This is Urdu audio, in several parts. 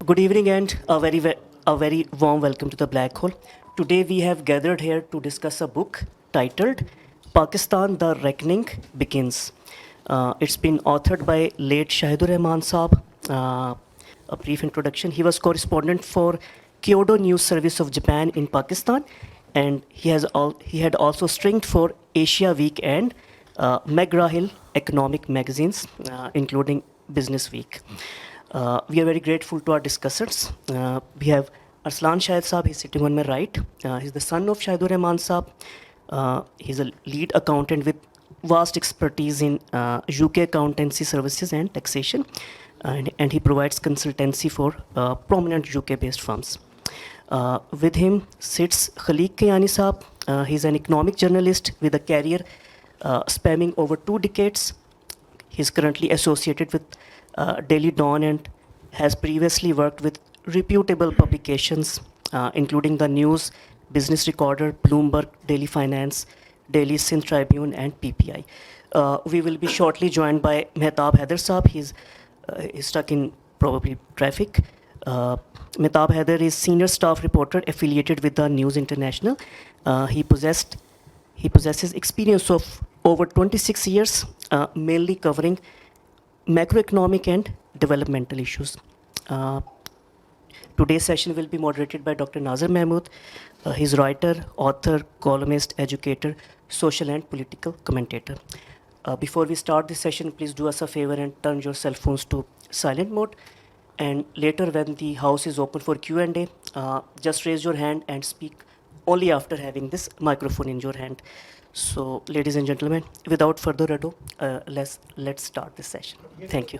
Good evening and a very warm welcome to the Black Hole. Today we have gathered here to discuss a book titled Pakistan: The Reckoning Begins. It's been authored by late Shahidur Rahman Saab. A brief introduction: he was correspondent for Kyodo News Service of Japan in Pakistan, and he had also stringed for Asia Week and McGraw-Hill economic magazines, including Business Week. We are very grateful to our discussants. We have Arslan Shahid Saab, he's sitting on my right. He's the son of Shahidur Rahman Saab. He's a lead accountant with vast expertise in UK accountancy services and taxation, and he provides consultancy for prominent UK-based firms. With him sits Khaliq Kayani Saab. He's an economic journalist with a career spanning over 2 decades. He's currently associated with Daily Dawn and has previously worked with reputable publications, including The News, Business Recorder, Bloomberg, Daily Finance, Daily Sindh Tribune, and PPI. We will be shortly joined by Mehtab Haider Saab. He's stuck in probably traffic. Mehtab Haider is senior staff reporter affiliated with the News International. He possesses experience of over 26 years, mainly covering macroeconomic and developmental issues. Today's session will be moderated by Dr. Nazir Mahmood. He's writer, author, columnist, educator, social and political commentator. Before we start this session, please do us a favor and turn your cell phones to silent mode. And later, when the house is open for Q&A, just raise your hand and speak only after having this microphone in your hand. So, ladies and gentlemen, without further ado, let's start this session. Thank you.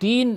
3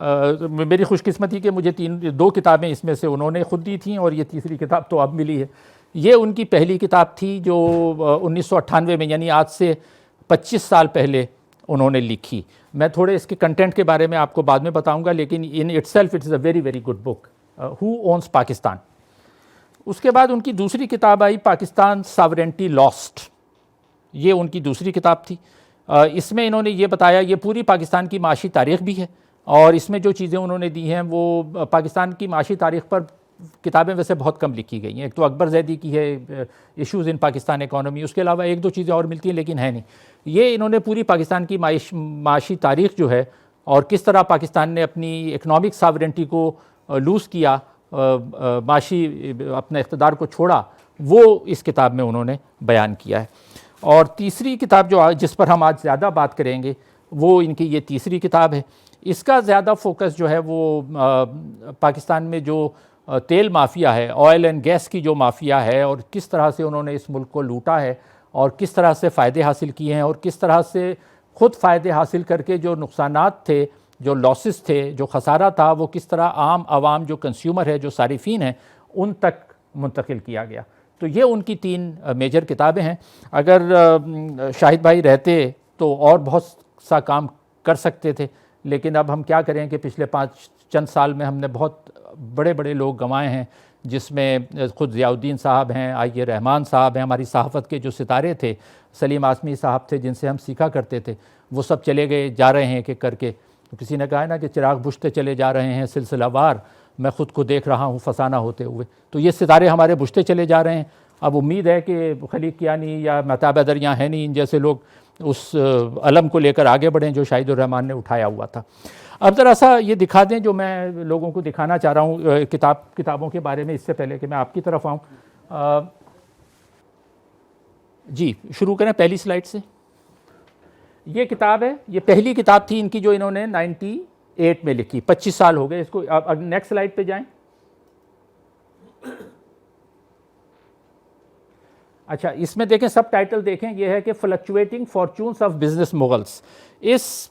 میری خوش قسمتی کہ مجھے دو کتابیں اس میں سے انہوں نے خود دی تھیں اور یہ تیسری کتاب تو اب ملی ہے. یہ ان کی پہلی کتاب تھی جو 1998 میں یعنی آج سے 25 سال پہلے انہوں نے لکھی. میں تھوڑے اس کے کنٹینٹ کے بارے میں آپ کو بعد میں بتاؤں گا, لیکن in itself it is a very very good book, who owns Pakistan. اس کے بعد ان کی دوسری کتاب آئی پاکستان ساورینٹی لاسٹ. یہ ان کی دوسری کتاب تھی. اس میں انہوں نے یہ بتایا, یہ پوری پاکستان کی معاشی تاریخ بھی ہے اور اس میں جو چیزیں انہوں نے دی ہیں وہ پاکستان کی معاشی تاریخ پر کتابیں ویسے بہت کم لکھی گئی ہیں. ایک تو اکبر زیدی کی ہے ایشوز ان پاکستان اکانومی, اس کے علاوہ ایک دو چیزیں اور ملتی ہیں لیکن ہے نہیں. یہ انہوں نے پوری پاکستان کی معاشی تاریخ جو ہے اور کس طرح پاکستان نے اپنی اکنامک ساورنٹی کو لوز کیا, معاشی اپنے اقتدار کو چھوڑا, وہ اس کتاب میں انہوں نے بیان کیا ہے. اور تیسری کتاب جس پر ہم آج زیادہ بات کریں گے وہ ان کی یہ تیسری کتاب ہے. اس کا زیادہ فوکس جو ہے وہ پاکستان میں جو تیل مافیا ہے, آئل اینڈ گیس کی جو مافیا ہے, اور کس طرح سے انہوں نے اس ملک کو لوٹا ہے اور کس طرح سے فائدے حاصل کیے ہیں اور کس طرح سے خود فائدے حاصل کر کے جو نقصانات تھے, جو لاسز تھے, جو خسارہ تھا, وہ کس طرح عام عوام جو کنزیومر ہے, جو صارفین ہیں, ان تک منتقل کیا گیا. تو یہ ان کی 3 میجر کتابیں ہیں. اگر شاہد بھائی رہتے تو اور بہت سا کام کر سکتے تھے, لیکن اب ہم کیا کریں کہ پچھلے چند سال میں ہم نے بہت بڑے بڑے لوگ گنوائے ہیں, جس میں خود ضیاء الدین صاحب ہیں, آئی رحمان صاحب ہیں, ہماری صحافت کے جو ستارے تھے, سلیم آسمی صاحب تھے جن سے ہم سیکھا کرتے تھے, وہ سب چلے گئے, جا رہے ہیں کہ کر کے. تو کسی نے کہا ہے نا کہ چراغ بجھتے چلے جا رہے ہیں سلسلہ وار, میں خود کو دیکھ رہا ہوں فسانہ ہوتے ہوئے. تو یہ ستارے ہمارے بجھتے چلے جا رہے ہیں. اب امید ہے کہ خلیق کیانی یا مہتاب حیدر ہینی ان جیسے لوگ اس علم کو لے کر آگے بڑھیں جو شاہد الرحمان نے اٹھایا ہوا تھا. اب ذرا سا یہ دکھا دیں جو میں لوگوں کو دکھانا چاہ رہا ہوں کتابوں کے بارے میں, اس سے پہلے کہ میں آپ کی طرف آؤں. جی شروع کریں پہلی سلائیڈ سے. یہ کتاب ہے, یہ پہلی کتاب تھی ان کی جو انہوں نے 98 میں لکھی. 25 سال ہو گئے اس کو. اب نیکسٹ سلائیڈ پہ جائیں. اچھا اس میں دیکھیں, سب ٹائٹل دیکھیں, یہ ہے کہ فلکچویٹنگ فارچونز آف بزنس مغلس. اس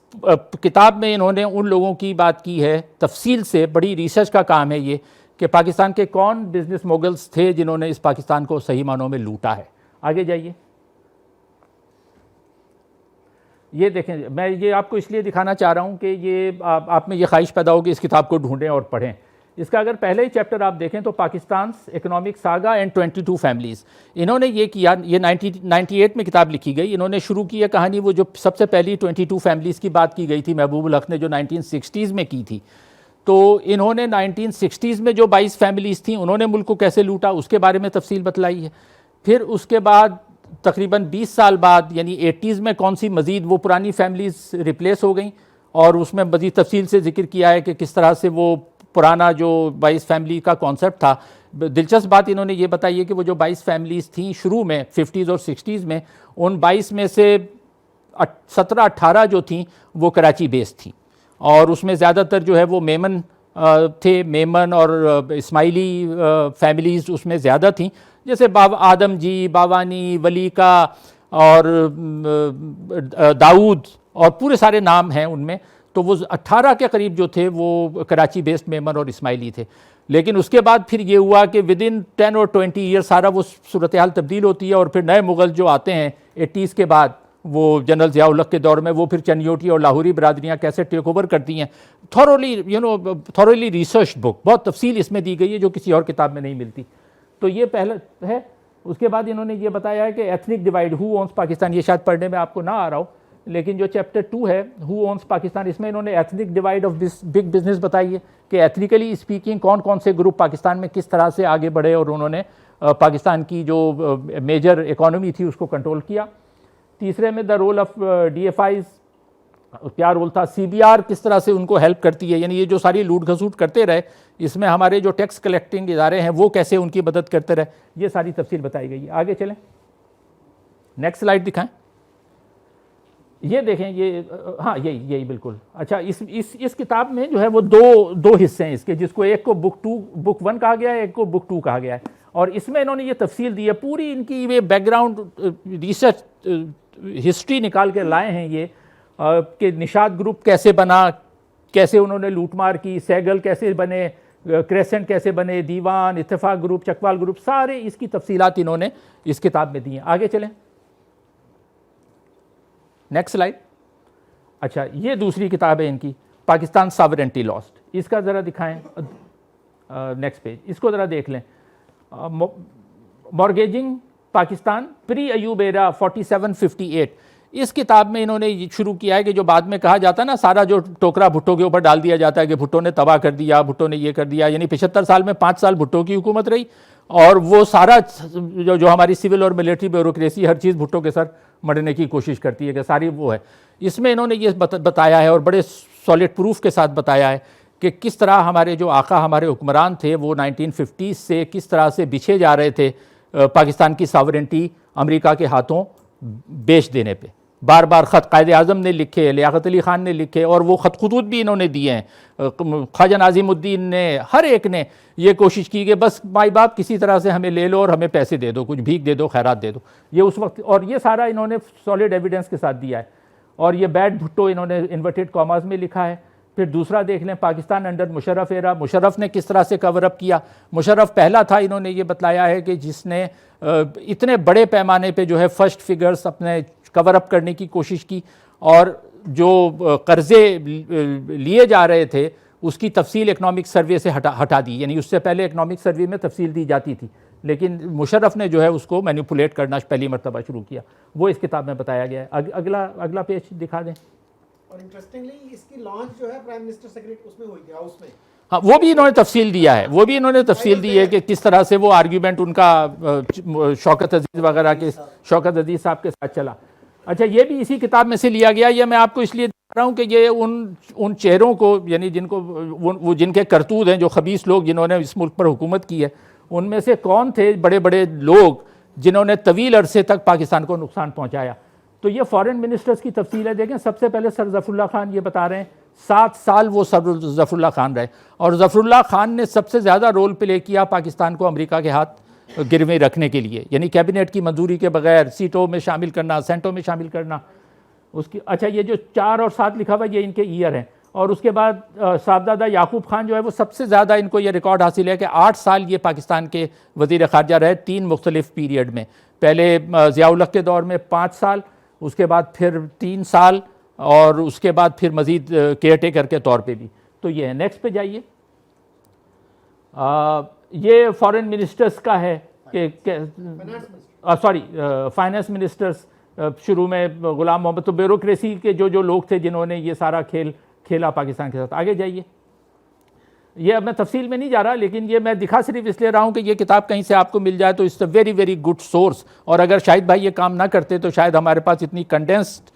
کتاب میں انہوں نے ان لوگوں کی بات کی ہے تفصیل سے, بڑی ریسرچ کا کام ہے یہ, کہ پاکستان کے کون بزنس مغلس تھے جنہوں نے اس پاکستان کو صحیح معنوں میں لوٹا ہے. آگے جائیے. یہ دیکھیں, میں یہ آپ کو اس لیے دکھانا چاہ رہا ہوں کہ یہ آپ میں یہ خواہش پیدا ہوگی اس کتاب کو ڈھونڈیں اور پڑھیں. اس کا اگر پہلے ہی چیپٹر آپ دیکھیں تو Pakistan economic saga and 22 families, انہوں نے یہ کیا. یہ 98 میں کتاب لکھی گئی. انہوں نے شروع کی ہے کہانی وہ جو سب سے پہلی 22 فیملیز کی بات کی گئی تھی محبوب الحق نے, جو 1960s میں کی تھی. تو انہوں نے 1960s میں جو 22 فیملیز تھیں انہوں نے ملک کو کیسے لوٹا اس کے بارے میں تفصیل بتلائی ہے. پھر اس کے بعد تقریباً 20 سال بعد یعنی 80s میں کون سی مزید وہ پرانی فیملیز ریپلیس ہو گئیں, اور اس میں مزید تفصیل سے ذکر کیا ہے کہ کس طرح سے وہ پرانا جو 22 فیملی کا کانسیپٹ تھا. دلچسپ بات انہوں نے یہ بتائی ہے کہ وہ جو 22 فیملیز تھیں شروع میں 50s اور 60s میں, ان 22 میں سے 17-18 جو تھیں وہ کراچی بیس تھیں, اور اس میں زیادہ تر جو ہے وہ میمن تھے. میمن اور اسماعیلی فیملیز اس میں زیادہ تھیں, جیسے آدم جی, باوانی, ولی کا اور داؤد اور پورے سارے نام ہیں ان میں. تو وہ 18 کے قریب جو تھے وہ کراچی بیسڈ میمن اور اسماعیلی تھے. لیکن اس کے بعد پھر یہ ہوا کہ ودن 10 اور 20 ایئر سارا وہ صورتحال تبدیل ہوتی ہے, اور پھر نئے مغل جو آتے ہیں 80s کے بعد, وہ جنرل ضیاء الحق کے دور میں, وہ پھر چنیوٹی اور لاہوری برادریاں کیسے ٹیک اوور کرتی ہیں. تھورولی ریسرچ بک, بہت تفصیل اس میں دی گئی ہے جو کسی اور کتاب میں نہیں ملتی. تو یہ پہلا ہے. اس کے بعد انہوں نے یہ بتایا ہے کہ ایتھنک ڈیوائڈ, ہو اونس پاکستان. یہ شاید پڑھنے میں آپ کو نہ آ رہا ہو, لیکن جو چیپٹر 2 ہے ہو اونس پاکستان, اس میں انہوں نے ethnic divide of big business بتائی ہے کہ ایتھنیکلی اسپیکنگ کون کون سے گروپ پاکستان میں کس طرح سے آگے بڑھے اور انہوں نے پاکستان کی جو میجر اکانومی تھی اس کو کنٹرول کیا. تیسرے میں the role of D F Is, کیا رول تھا. سی بی آر کس طرح سے ان کو ہیلپ کرتی ہے, یعنی یہ جو ساری لوٹ گھسوٹ کرتے رہے اس میں ہمارے جو ٹیکس کلیکٹنگ ادارے ہیں وہ کیسے ان کی مدد کرتے رہے, یہ ساری تفصیل بتائی گئی ہے. آگے چلیں, نیکسٹ سلائیڈ دکھائیں. یہ دیکھیں, یہ ہاں یہی بالکل. اچھا اس کتاب میں جو ہے وہ دو حصے ہیں اس کے, جس کو ایک کو بک 1 کہا گیا ہے, ایک کو بک 2 کہا گیا ہے. اور اس میں انہوں نے یہ تفصیل دی ہے پوری, ان کی یہ بیک گراؤنڈ ریسرچ ہسٹری نکال کے لائے ہیں یہ, کہ نشاد گروپ کیسے بنا, کیسے انہوں نے لوٹ مار کی, سیگل کیسے بنے, کریسنٹ کیسے بنے, دیوان, اتفاق گروپ, چکوال گروپ, سارے اس کی تفصیلات انہوں نے اس کتاب میں دی ہیں. آگے چلیں, نیکسٹ سلائڈ. اچھا, یہ دوسری کتاب ہے ان کی, پاکستان ساورنٹی لاسٹ. اس کا ذرا دکھائیں نیکسٹ پیج, اس کو ذرا دیکھ لیں. مارگیجنگ پاکستان پری ایوب ایرا 4758. اس کتاب میں انہوں نے یہ شروع کیا ہے کہ جو بعد میں کہا جاتا ہے نا, سارا جو ٹوکرا بھٹو کے اوپر ڈال دیا جاتا ہے کہ بھٹو نے تباہ کر دیا, بھٹو نے یہ کر دیا. یعنی 75 سال میں 5 سال بھٹو کی حکومت رہی, اور وہ سارا جو ہماری سول اور ملٹری بیوروکریسی, ہر چیز بھٹو کے سر مڑنے کی کوشش کرتی ہے کہ ساری وہ ہے. اس میں انہوں نے یہ بتایا ہے, اور بڑے سالڈ پروف کے ساتھ بتایا ہے, کہ کس طرح ہمارے جو آقا ہمارے حکمران تھے وہ 1950 سے کس طرح سے بچھے جا رہے تھے پاکستان کی ساورنٹی امریکہ کے ہاتھوں بیچ دینے پہ. بار بار خط قائد اعظم نے لکھے, لیاقت علی خان نے لکھے, اور وہ خطوط بھی انہوں نے دیے ہیں. خواجہ ناظم الدین نے, ہر ایک نے یہ کوشش کی کہ بس مائی باپ کسی طرح سے ہمیں لے لو اور ہمیں پیسے دے دو, کچھ بھیک دے دو, خیرات دے دو. یہ اس وقت, اور یہ سارا انہوں نے سالڈ ایویڈنس کے ساتھ دیا ہے. اور یہ بیڈ بھٹو انہوں نے انورٹیڈ کاماز میں لکھا ہے. پھر دوسرا دیکھ لیں, پاکستان انڈر مشرف ایرا, مشرف نے کس طرح سے کور اپ کیا. مشرف پہلا تھا, انہوں نے یہ بتلایا ہے, کہ جس نے اتنے بڑے پیمانے پہ جو ہے فرسٹ فگرز اپنے کور اپ کرنے کی کوشش کی, اور جو قرضے لیے جا رہے تھے اس کی تفصیل اکنامک سروے سے ہٹا دی. یعنی اس سے پہلے اکنامک سروے میں تفصیل دی جاتی تھی, لیکن مشرف نے جو ہے اس کو مینیپولیٹ کرنا پہلی مرتبہ شروع کیا. وہ اس کتاب میں بتایا گیا ہے. اگلا پیج دکھا دیں. اور انٹرسٹنگلی اس کی لانچ جو ہے پرائم منسٹر سیکریٹ اس میں ہوئی تھی, ہاؤس میں. ہاں, وہ بھی انہوں نے تفصیل دیا ہے, وہ بھی انہوں نے تفصیل دی ہے کہ کس طرح سے وہ آرگیومنٹ ان کا شوکت عزیز وغیرہ کے, شوکت عزیز صاحب کے ساتھ چلا. اچھا, یہ بھی اسی کتاب میں سے لیا گیا. یہ میں آپ کو اس لیے دکھا رہا ہوں کہ یہ ان چہروں کو, یعنی جن کو وہ جن کے کرتوت ہیں, جو خبیث لوگ جنہوں نے اس ملک پر حکومت کی ہے, ان میں سے کون تھے بڑے بڑے لوگ جنہوں نے طویل عرصے تک پاکستان کو نقصان پہنچایا. تو یہ فارن منسٹرز کی تفصیل ہے. دیکھیں, سب سے پہلے سر ظفر اللہ خان یہ بتا رہے ہیں 7 سال وہ سر ظفر اللہ خان رہے, اور ظفر اللہ خان نے سب سے زیادہ رول پلے کیا پاکستان کو امریکہ کے ہاتھ گروے رکھنے کے لیے. یعنی کیبنٹ کی منظوری کے بغیر سیٹوں میں شامل کرنا, سینٹوں میں شامل کرنا اس کی. اچھا, یہ جو 4 اور 7 لکھا ہوا یہ ان کے ایئر ہیں. اور اس کے بعد صاحبزادہ یعقوب خان جو ہے وہ سب سے زیادہ ان کو یہ ریکارڈ حاصل ہے کہ 8 سال یہ پاکستان کے وزیر خارجہ رہے, 3 مختلف پیریڈ میں. پہلے ضیاء الحق کے دور میں 5 سال, اس کے بعد پھر 3 سال, اور اس کے بعد پھر مزید کیئر ٹیکر کے طور پہ بھی. تو یہ ہے. نیکسٹ پہ جائیے. یہ فارن منسٹرز کا ہے کہ سوری فائنانس منسٹرز. شروع میں غلام محمد, تو بیوروکریسی کے جو لوگ تھے جنہوں نے یہ سارا کھیلا پاکستان کے ساتھ. آگے جائیے. یہ اب میں تفصیل میں نہیں جا رہا, لیکن یہ میں دکھا صرف اس لیے رہا ہوں کہ یہ کتاب کہیں سے آپ کو مل جائے تو it's a very very good source. اور اگر شاہد بھائی یہ کام نہ کرتے تو شاید ہمارے پاس اتنی کنڈینسڈ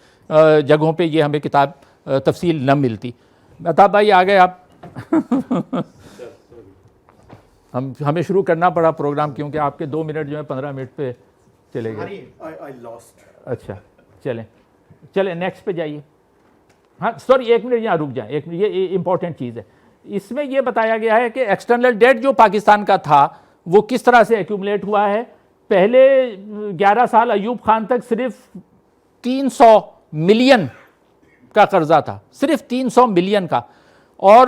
جگہوں پہ یہ ہمیں کتاب تفصیل نہ ملتی. مہتاب بھائی آ گئے آپ. ہمیں شروع کرنا پڑا پروگرام کیونکہ آپ کے 2 منٹ جو ہیں 15 منٹ پہ چلے گئے. اچھا, چلیں نیکسٹ پہ جائیے. ہاں سوری, 1 منٹ یہاں رک جائیں, 1 منٹ, یہ امپورٹنٹ چیز ہے. اس میں یہ بتایا گیا ہے کہ ایکسٹرنل ڈیٹ جو پاکستان کا تھا وہ کس طرح سے ایکیومولیٹ ہوا ہے. پہلے 11 سال ایوب خان تک صرف 300 ملین کا قرضہ تھا, صرف 300 ملین کا. اور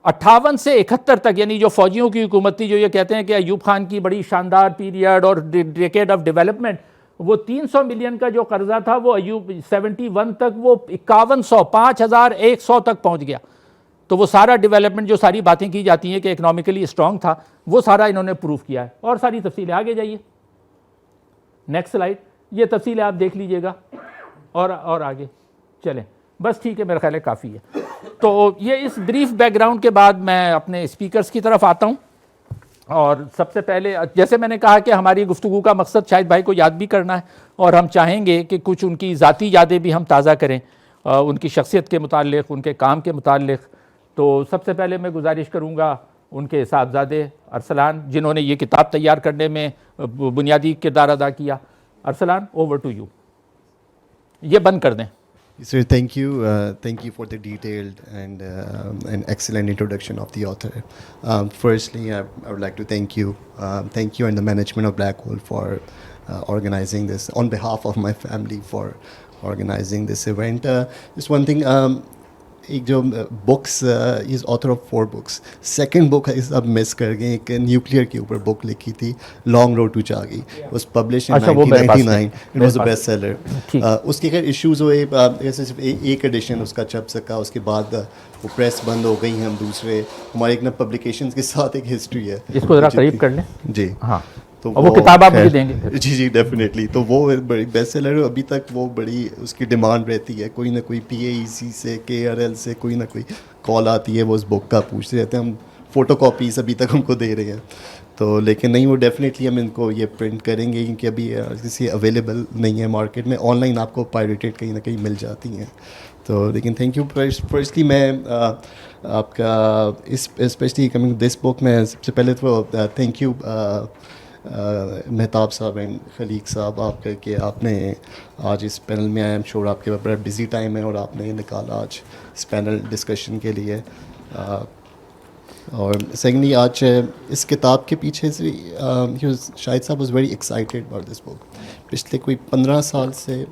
58 سے 71 تک, یعنی جو فوجیوں کی حکومت تھی, جو یہ کہتے ہیں کہ ایوب خان کی بڑی شاندار پیریڈ اور ڈیکیڈ آف ڈیولپمنٹ, وہ 300 ملین کا جو قرضہ تھا وہ ایوب 71 تک وہ 5100 5100 تک پہنچ گیا. تو وہ سارا ڈیولپمنٹ جو ساری باتیں کی جاتی ہیں کہ اکنامکلی اسٹرانگ تھا, وہ سارا انہوں نے پروف کیا ہے. اور ساری تفصیلیں. آگے جائیے. Next slide. یہ تفصیلیں آپ دیکھ لیجئے گا. اور آگے چلیں. بس ٹھیک ہے, میرا خیال ہے کافی ہے. تو یہ اس بریف بیک گراؤنڈ کے بعد میں اپنے اسپیکرز کی طرف آتا ہوں. اور سب سے پہلے جیسے میں نے کہا کہ ہماری گفتگو کا مقصد شاہد بھائی کو یاد بھی کرنا ہے, اور ہم چاہیں گے کہ کچھ ان کی ذاتی یادیں بھی ہم تازہ کریں ان کی شخصیت کے متعلق, ان کے کام کے متعلق. تو سب سے پہلے میں گزارش کروں گا ان کے صاحبزادے ارسلان, جنہوں نے یہ کتاب تیار کرنے میں بنیادی کردار ادا کیا. Arslan, over to you. یہ بند کر دیں. Sir, thank you for the detailed and an excellent introduction of the author. Firstly, I would like to thank you and the management of Black Hole for organizing this, on behalf of my family, for organizing this event. Just one thing, ایک جو books is author of 4 books. Second book اب مس کر گئے, ایک نیوکلیئر کے اوپر بک لکھی تھی, long road to Chagai, was publish in 1999. It was a best seller. اس کے خیر ایشوز ہوئے, ایسے صرف ایک ایڈیشن اس کا چھپ سکا, اس کے بعد وہ پریس بند ہو گئی ہیں. ہم دوسرے ہمارے ایک نا پبلیکیشنز کے ساتھ ایک ہسٹری ہے, اس کو ذرا قریب کر لیں. جی ہاں, تو وہ کتاب آپ مجھے دیں گے. جی ڈیفینیٹلی. تو وہ بڑی بیسٹ سیلر ہے, ابھی تک وہ بڑی اس کی ڈیمانڈ رہتی ہے. کوئی نہ کوئی PAEC سے, KRL سے کوئی نہ کوئی کال آتی ہے, وہ اس بک کا پوچھتے رہتے ہیں. ہم فوٹو کاپیز ابھی تک ہم کو دے رہے ہیں. تو لیکن نہیں, وہ ڈیفینیٹلی ہم ان کو یہ پرنٹ کریں گے, کیونکہ ابھی کسی اویلیبل نہیں ہے مارکیٹ میں. آن لائن آپ کو پائریٹیڈ کہیں نہ کہیں مل جاتی ہیں. تو لیکن تھینک یو. فرسٹلی میں آپ کا اسپیشلی کمنگ دس بک میں سب سے پہلے تو تھینک یو مہتاب صاحب اینڈ خلیق صاحب آپ کا, کہ آپ نے آج اس پینل میں آئے. ایم شور آپ کے بڑا بزی ٹائم ہے اور آپ نے نکالا آج اس پینل ڈسکشن کے لیے. اور سیکنڈلی آج اس کتاب کے پیچھے سے Shahid sahab was very excited about this book. پچھلے کوئی 15 سال سے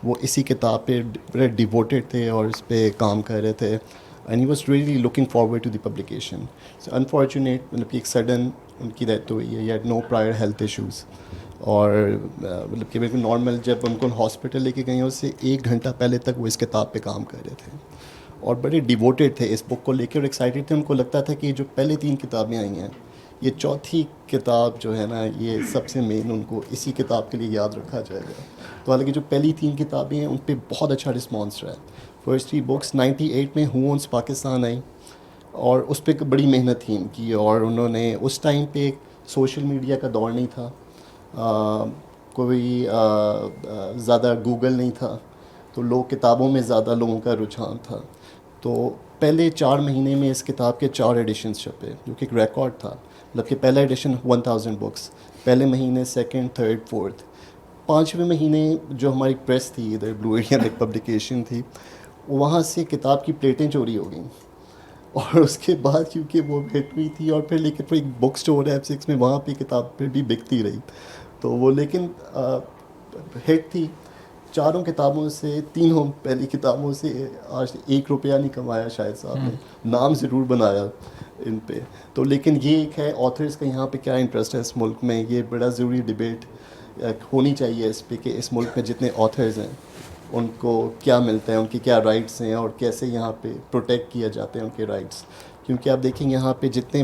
وہ اسی کتاب پہ بڑے ڈیووٹیڈ تھے اور اس پہ کام کر رہے تھے. And he was really looking forward to the publication. So unfortunate مطلب کہ ایک سڈن ان کی ڈیتھ ہوئی ہے. He had no prior health issues, اور مطلب کہ بالکل نارمل جب ان کو ہاسپٹل لے کے گئے ہیں اس سے 1 گھنٹہ پہلے تک وہ اس کتاب پہ کام کر رہے تھے اور بڑے ڈیووٹیڈ تھے اس بک کو لے کے اور ایکسائٹیڈ تھے. ان کو لگتا تھا کہ جو پہلے 3 کتابیں آئی ہیں, یہ چوتھی کتاب جو ہے نا یہ سب سے مین ان کو اسی کتاب کے لیے یاد رکھا جائے گا. تو حالانکہ جو پہلی 3 کتابیں ہیں ان پہ بہت اچھا رسپانس رہا ہے. فرسٹ 3 بکس 98 میں ہو اونز پاکستان آئی, اور اس پہ بڑی محنت تھی ان کی. اور انہوں نے اس ٹائم پہ سوشل میڈیا کا دور نہیں تھا, کوئی زیادہ گوگل نہیں تھا, تو لوگ کتابوں میں زیادہ لوگوں کا رجحان تھا. تو پہلے 4 مہینے میں اس کتاب کے 4 ایڈیشنز چھپے, جو کہ ایک ریکارڈ تھا. مطلب کہ پہلا ایڈیشن 1000 بکس پہلے مہینے, سیکنڈ, تھرڈ, فورتھ. 5ویں مہینے جو ہماری پریس تھی ادھر بلو ایریا میں ایک پبلیکیشن تھی, وہاں سے کتاب کی پلیٹیں چوری ہو گئیں. اور اس کے بعد کیونکہ وہ ہٹ ہوئی تھی, اور پھر لیکن پھر ایک بک اسٹور ہے F6 میں, وہاں پہ کتاب پھر بھی بکتی رہی. تو وہ لیکن ہٹ تھی. 4 کتابوں سے 3 پہلی کتابوں سے آج 1 روپیہ نہیں کمایا شاید صاحب نے, نام ضرور بنایا ان پہ. تو لیکن یہ ایک ہے آتھرس کا یہاں پہ کیا انٹرسٹ ہے اس ملک میں, یہ بڑا ضروری ڈبیٹ ہونی چاہیے اس پہ, کہ اس ملک میں جتنے آتھرز ہیں ان کو کیا ملتا ہے, ان کی کیا رائٹس ہیں, اور کیسے یہاں پہ پروٹیکٹ کیا جاتے ہیں ان کے رائٹس. کیونکہ آپ دیکھیں یہاں پہ جتنے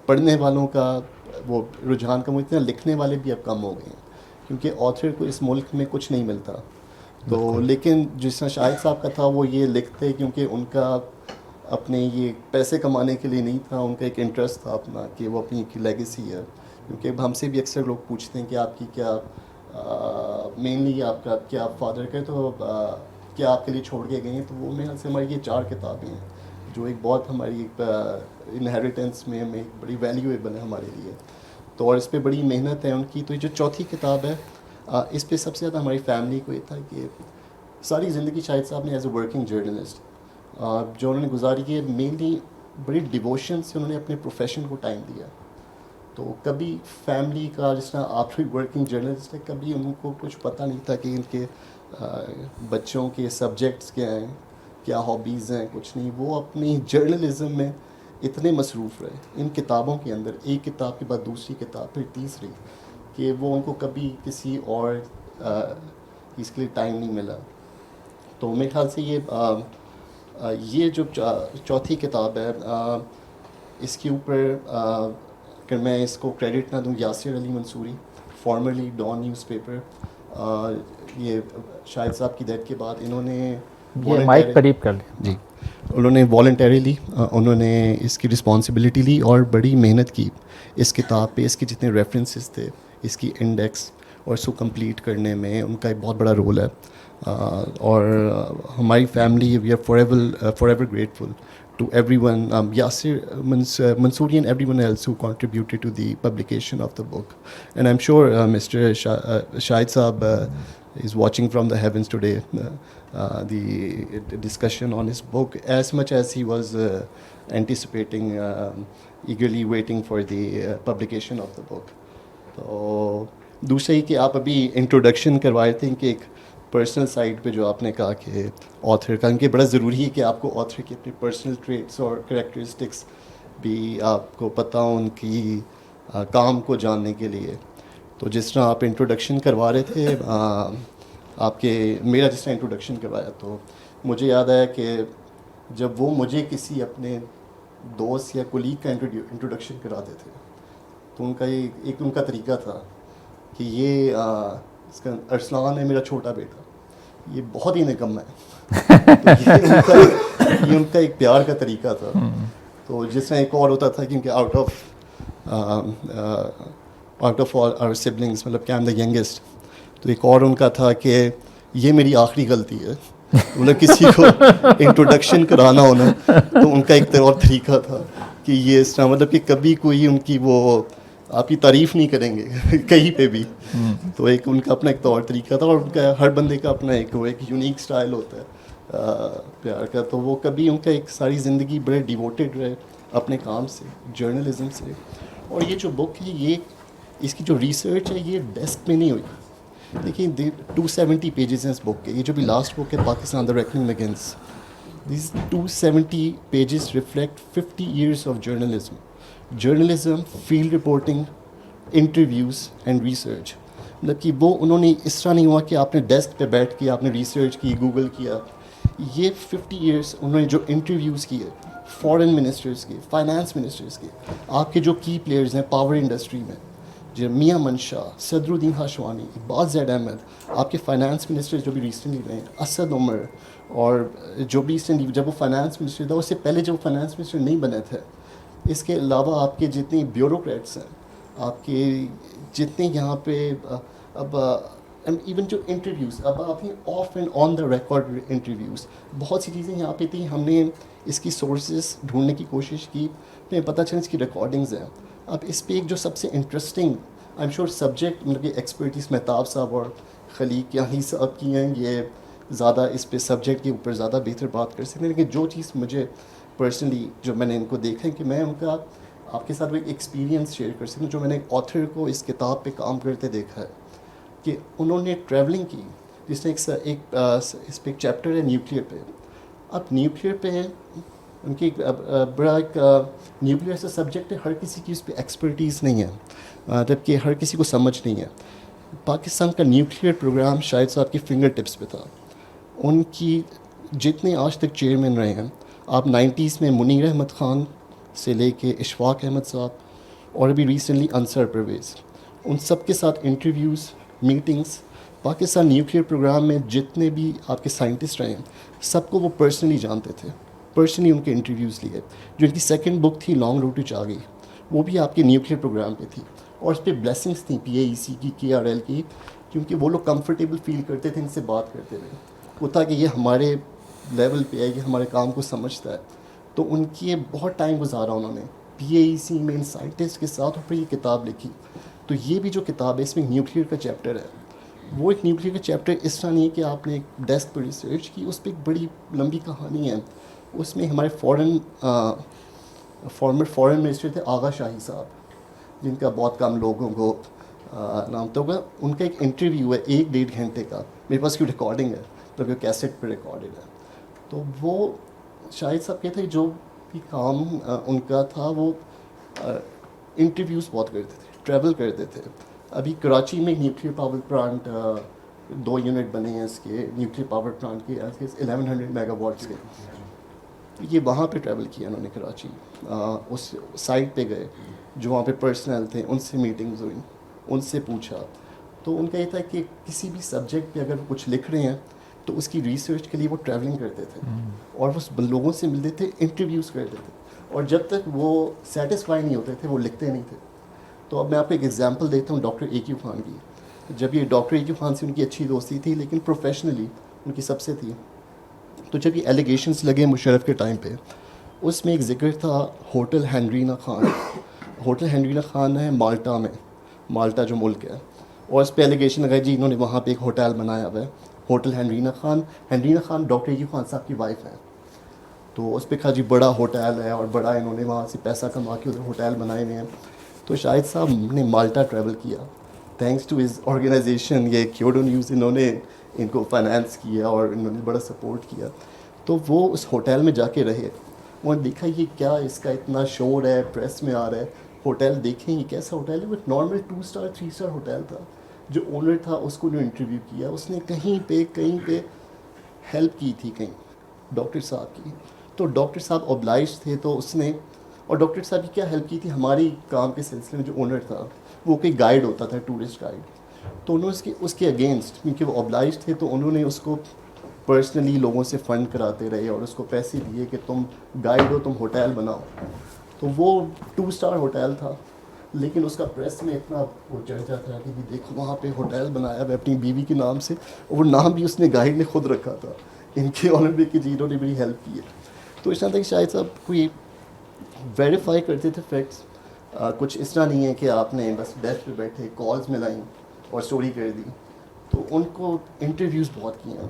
پڑھنے والوں کا وہ رجحان کم, اتنا لکھنے والے بھی اب کم ہو گئے ہیں, کیونکہ آتھر کو اس ملک میں کچھ نہیں ملتا. تو لیکن جس طرح شاہد صاحب کا تھا, وہ یہ لکھتے کیونکہ ان کا اپنے یہ پیسے کمانے کے لیے نہیں تھا, ان کا ایک انٹرسٹ تھا اپنا, کہ وہ اپنی ایک لیگیسی ہے. کیونکہ ہم سے بھی اکثر لوگ پوچھتے ہیں کہ آپ کی کیا مینلی آپ کا کیا فادر کا, تو کیا آپ کے لیے چھوڑ کے گئے ہیں. تو وہ میرے خیال سے ہماری یہ 4 کتابیں ہیں جو ایک بہت ہماری ایک انہیریٹنس میں ایک بڑی ویلیویبل ہے ہمارے لیے. تو اور اس پہ بڑی محنت ہے ان کی. تو یہ جو چوتھی کتاب ہے, اس پہ سب سے زیادہ ہماری فیملی کو یہ تھا کہ ساری زندگی شاہد صاحب نے ایز اے ورکنگ جرنلسٹ جو انہوں نے گزاری ہے, مینلی بڑی ڈیووشن سے انہوں نے اپنے پروفیشن کو ٹائم دیا. تو کبھی فیملی کا, جس طرح آپ بھی ورکنگ جرنلسٹ ہے, کبھی ان کو کچھ پتہ نہیں تھا کہ ان کے بچوں کے سبجیکٹس کیا ہیں, کیا ہابیز ہیں, کچھ نہیں. وہ اپنی جرنلزم میں اتنے مصروف رہے ان کتابوں کے اندر, ایک کتاب کے بعد دوسری کتاب, پھر تیسری, کہ وہ ان کو کبھی کسی اور اس کے لیے ٹائم نہیں ملا. تو میرے خیال سے یہ جو چوتھی کتاب ہے, اس کے اوپر اگر میں اس کو کریڈٹ نہ دوں, Yasir Ali Mansoori, formerly Dawn news paper, یہ شاہد صاحب کی ڈیتھ کے بعد انہوں نے مائک قریب کر لیں. جی, انہوں نے والنٹریلی انہوں نے اس کی رسپانسبلٹی لی اور بڑی محنت کی اس کتاب پہ. اس کے جتنے ریفرنسز تھے, اس کی انڈیکس اور اس کو کمپلیٹ کرنے میں ان کا ایک بہت بڑا رول ہے. اور ہماری فیملی, وی آر فار ایور گریٹفل to everyone, Yasir Mansoori and everyone else who contributed to the publication of the book. And I'm sure Mr. Shahid Saab is watching from the heavens today, the discussion on his book, as much as he was anticipating, eagerly waiting for the publication of the book. تو دوسرا ہی کہ آپ ابھی انٹروڈکشن کروائے تھے کہ ایک پرسنل سائڈ پہ جو آپ نے کہا کہ آتھر کا، کہ بڑا ضروری ہے کہ آپ کو آتھر کی اپنی پرسنل ٹریٹس اور کریکٹرسٹکس بھی آپ کو پتہ ہوں ان کی کام کو جاننے کے لیے. تو جس طرح آپ انٹروڈکشن کروا رہے تھے آپ کے، میرا جس طرح انٹروڈکشن کروایا تو مجھے یاد آیا کہ جب وہ مجھے کسی اپنے دوست یا کولیگ کا انٹروڈکشن کراتے تھے تو ان کا ایک ان کا طریقہ تھا کہ یہ اس کا ارسلان ہے میرا چھوٹا بیٹا، یہ بہت ہی نکما ہے. تو یہ ان کا ایک پیار کا طریقہ تھا. تو جس طرح ایک اور ہوتا تھا کیونکہ out of all our siblings, مطلب کہ آئی ایم دا ینگسٹ، تو ایک اور ان کا تھا کہ یہ میری آخری غلطی ہے. مطلب کسی کو انٹروڈکشن کرانا ہونا تو ان کا ایک اور طریقہ تھا کہ یہ اس طرح، مطلب کہ کبھی کوئی ان کی وہ آپ کی تعریف نہیں کریں گے کہیں پہ بھی. تو ایک ان کا اپنا ایک طور طریقہ تھا، اور ان کا ہر بندے کا اپنا ایک یونیک سٹائل ہوتا ہے پیار کا. تو وہ کبھی ان کا ایک ساری زندگی بڑے ڈیووٹیڈ رہے اپنے کام سے، جرنلزم سے. اور یہ جو بک ہے، یہ اس کی جو ریسرچ ہے یہ ڈیسک میں نہیں ہوئی. دیکھیں 270 پیجز ہیں اس بک کے. یہ جو بھی لاسٹ بک ہے Pakistan the reckoning begins, these 270 pages reflect 50 years of journalism, field reporting, interviews and research. مطلب کہ وہ انہوں نے اس طرح نہیں ہوا کہ آپ نے ڈیسک پہ بیٹھ کے آپ نے ریسرچ کی، گوگل کیا. یہ 50 ایئرس انہوں نے جو انٹرویوز کیے فارن منسٹرز کے، فائنانس منسٹرز کے، آپ کے جو کی پلیئرز ہیں پاور انڈسٹری میں، جو میاں منشا، صدر الدین ہاشوانی، اقبال زید احمد، آپ کے فائنانس منسٹر جو بھی ریسنٹلی رہے ہیں، اسد عمر، اور جو بھی ریسنٹلی جب وہ فائنانس منسٹر تھا، اس سے پہلے جب وہ فائنانس منسٹر نہیں بنے تھے. اس کے علاوہ آپ کے جتنے بیوروکریٹس ہیں، آپ کے جتنے یہاں پہ اب ایون جو انٹرویوز اب آپ ہیں of and on the record interviews, بہت سی چیزیں یہاں پہ تھیں. ہم نے اس کی سورسز ڈھونڈنے کی کوشش کی، ہمیں پتہ چلا اس کی ریکارڈنگز ہیں. اب اس پہ ایک جو سب سے interesting I am sure subject, مطلب کہ ایکسپرٹیز مہتاب صاحب اور خلیق یعنی صاحب کی ہیں، یہ زیادہ اس پہ سبجیکٹ کے اوپر زیادہ بہتر بات کر سکتے ہیں. لیکن جو چیز مجھے پرسنلی جو میں نے ان کو دیکھا ہے کہ میں ان کا آپ کے ساتھ وہ ایک ایکسپیرینس شیئر کر سکوں جو میں نے ایک آتھر کو اس کتاب پہ کام کرتے دیکھا ہے کہ انہوں نے ٹریولنگ کی. جس نے ایک اس پہ ایک چیپٹر ہے نیوکلیئر پہ. اب نیوکلیئر پہ ان کی بڑا ایک نیوکلیئر ایسا سبجیکٹ ہے، ہر کسی کی اس پہ ایکسپرٹیز نہیں ہے، جبکہ ہر کسی کو سمجھ نہیں ہے. پاکستان کا نیوکلیئر پروگرام شاید صاحب کی فنگر ٹپس پہ تھا. ان کی جتنے آج تک چیئرمین رہے ہیں، آپ 90s میں منیر احمد خان سے لے کے اشفاق احمد صاحب اور ابھی ریسنٹلی انصر پرویز، ان سب کے ساتھ interviews, meetings. Pakistan nuclear program میں جتنے بھی آپ کے سائنٹسٹ رہے ہیں سب کو وہ پرسنلی جانتے تھے، پرسنلی ان کے انٹرویوز لیے. جو ان کی سیکنڈ بک تھی لانگ روڈ ٹو چاگی، وہ بھی آپ کے نیوکلیئر پروگرام پہ تھی، اور اس پہ بلیسنگس تھیں PAEC کی، KRL کی، کیونکہ وہ لوگ کمفرٹیبل فیل کرتے تھے ان سے بات کرتے ہوئے. وہ تھا کہ یہ ہمارے لیول پہ ہے، یہ ہمارے کام کو سمجھتا ہے. تو ان کی بہت ٹائم گزارا انہوں نے PAEC میں ان سائنٹسٹ کے ساتھ، اور پھر یہ کتاب لکھی. تو یہ بھی جو کتاب ہے اس میں نیوکلیئر کا چیپٹر ہے. وہ ایک نیوکلیئر کا چیپٹر اس طرح نہیں ہے کہ آپ نے ایک ڈیسک پر ریسرچ کی، اس پہ ایک بڑی لمبی کہانی ہے. اس میں ہمارے فارمر فارن منسٹر تھے آغا شاہی صاحب، جن کا بہت کم لوگوں کو نام تو ہوگا. ان کا ایک انٹرویو ہے 1-1.5 گھنٹے کا، میرے پاس کی ریکارڈنگ ہے، تو وہ کیسٹ پہ ریکارڈڈ ہے. تو وہ شاہد صاحب کہتے ہیں جو بھی کام ان کا تھا، وہ انٹرویوز بہت کرتے تھے، ٹریول کرتے تھے. ابھی کراچی میں نیوکلیئر پاور پلانٹ 2 یونٹ بنے ہیں اس کے نیوکلیئر پاور پلانٹ کے 1100 میگا واٹس کے. یہ وہاں پہ ٹریول کیا انہوں نے کراچی، اس سائٹ پہ گئے، جو وہاں پہ پرسنل تھے ان سے میٹنگز ہوئیں، ان سے پوچھا. تو ان کا یہ تھا کہ کسی بھی سبجیکٹ پہ اگر کچھ لکھ رہے ہیں تو اس کی ریسرچ کے لیے وہ ٹریولنگ کرتے تھے، اور وہ لوگوں سے ملتے تھے، انٹرویوز کرتے تھے، اور جب تک وہ سیٹسفائی نہیں ہوتے تھے وہ لکھتے نہیں تھے. تو اب میں آپ کو ایک ایگزامپل دیتا ہوں ڈاکٹر AQ خان کی. جب یہ ڈاکٹر AQ خان سے ان کی اچھی دوستی تھی، لیکن پروفیشنلی ان کی سب سے تھی. تو جب یہ ایلیگیشنس لگے مشرف کے ٹائم پہ، اس میں ایک ذکر تھا hotel Hendrina Khan. Hotel Hendrina Khan ہے مالٹا میں، مالٹا جو ملک ہے، اور اس پہ ایلیگیشن لگا جی انہوں نے وہاں پہ ایک ہوٹل بنایا ہوا ہے hotel Hendrina Khan. Hendrina Khan doctor AQ Khan sahab کی وائف ہے. تو اس پہ کہا جی بڑا ہوٹل ہے، اور بڑا انہوں نے وہاں سے پیسہ کما کے ادھر ہوٹل بنائے ہوئے ہیں. تو شاہد صاحب نے مالٹا ٹریول کیا، تھینکس ٹو ہز آرگنائزیشن. یہ کیوڈو نیوز انہوں نے ان کو فائنانس کیا اور انہوں نے بڑا سپورٹ کیا. تو وہ اس ہوٹل میں جا کے رہے. انہوں نے دیکھا یہ کیا اس کا اتنا شور ہے, پریس میں آ رہا ہے, ہوٹل دیکھیں یہ کیسا ہوٹل ہے. وہ نارمل 2 اسٹار 3 اسٹار ہوٹل تھا. جو اونر تھا اس کو انٹرویو کیا, اس نے کہیں پہ ہیلپ کی تھی کہیں ڈاکٹر صاحب کی. تو ڈاکٹر صاحب اوبلائج تھے, تو اس نے, اور ڈاکٹر صاحب کی کیا ہیلپ کی تھی ہماری کام کے سلسلے میں. جو اونر تھا وہ کوئی گائیڈ ہوتا تھا, ٹورسٹ گائیڈ, تو انہوں نے اس کے اگینسٹ, کیونکہ وہ اوبلائج تھے, تو انہوں نے اس کو پرسنلی لوگوں سے فنڈ کراتے رہے اور اس کو پیسے دیے کہ تم گائیڈ ہو, تم ہوٹل بناؤ. تو وہ 2 اسٹار ہوٹل تھا, لیکن اس کا پریس میں اتنا وہ چرچا تھا کہ دیکھو وہاں پہ ہوٹل بنایا ہے اپنی بیوی کے نام سے, اور وہ نام بھی اس نے گائیڈ نے خود رکھا تھا ان کے آنر میں کہ جی انہوں نے بڑی ہیلپ کی ہے. تو اس طرح تک شاید صاحب کوئی ویریفائی کرتے تھے فیکٹس. کچھ اس طرح نہیں ہے کہ آپ نے بس ڈیسک پہ بیٹھے کالز ملائیں اور اسٹوری کر دی. تو ان کو انٹرویوز بہت کیے ہیں,